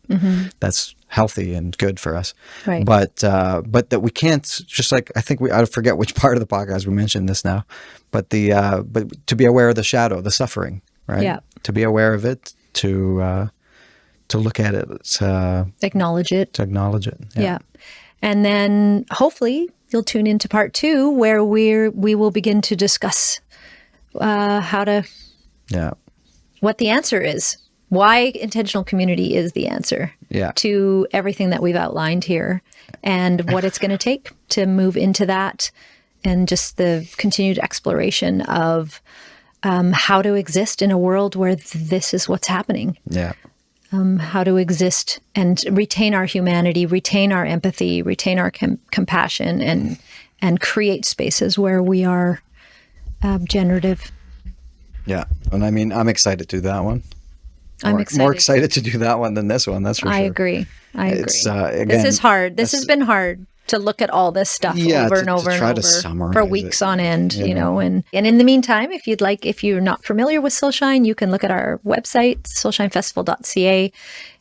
that's healthy and good for us. Right. But that we can't, just like, I think I forget which part of the podcast we mentioned this now, but to be aware of the shadow, the suffering, right? Yeah. To be aware of it, to look at it, acknowledge it. To acknowledge it. Yeah. And then hopefully you'll tune into part 2 where we will begin to discuss what the answer is. Why intentional community is the answer to everything that we've outlined here, and what it's going to take to move into that, and just the continued exploration of how to exist in a world where this is what's happening. Yeah. How to exist and retain our humanity, retain our empathy, retain our compassion, and create spaces where we are generative. Yeah. And I mean, I'm excited to do that one. I'm excited. More excited to do that one than this one, that's for sure. I agree. It's, again, this is hard. This has been hard to look at all this stuff over and over and over for weeks on end, you know. And in the meantime, if you're not familiar with Soulshine, you can look at our website, soulshinefestival.ca.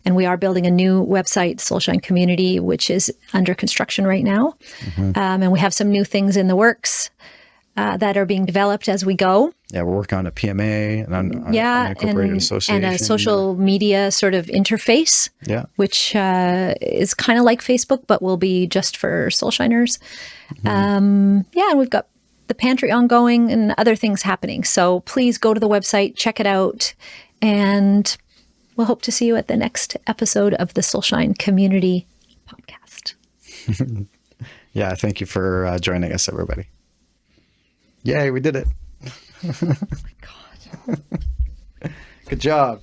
And we are building a new website, Soulshine Community, which is under construction right now. And we have some new things in the works that are being developed as we go. Yeah, we're working on a PMA and on an incorporated association. And a social media sort of interface, which is kind of like Facebook, but will be just for Soulshiners. And we've got the pantry ongoing and other things happening. So please go to the website, check it out, and we'll hope to see you at the next episode of the Soulshine Community Podcast. Yeah, thank you for joining us, everybody. Yay, we did it. Oh my God. Good job.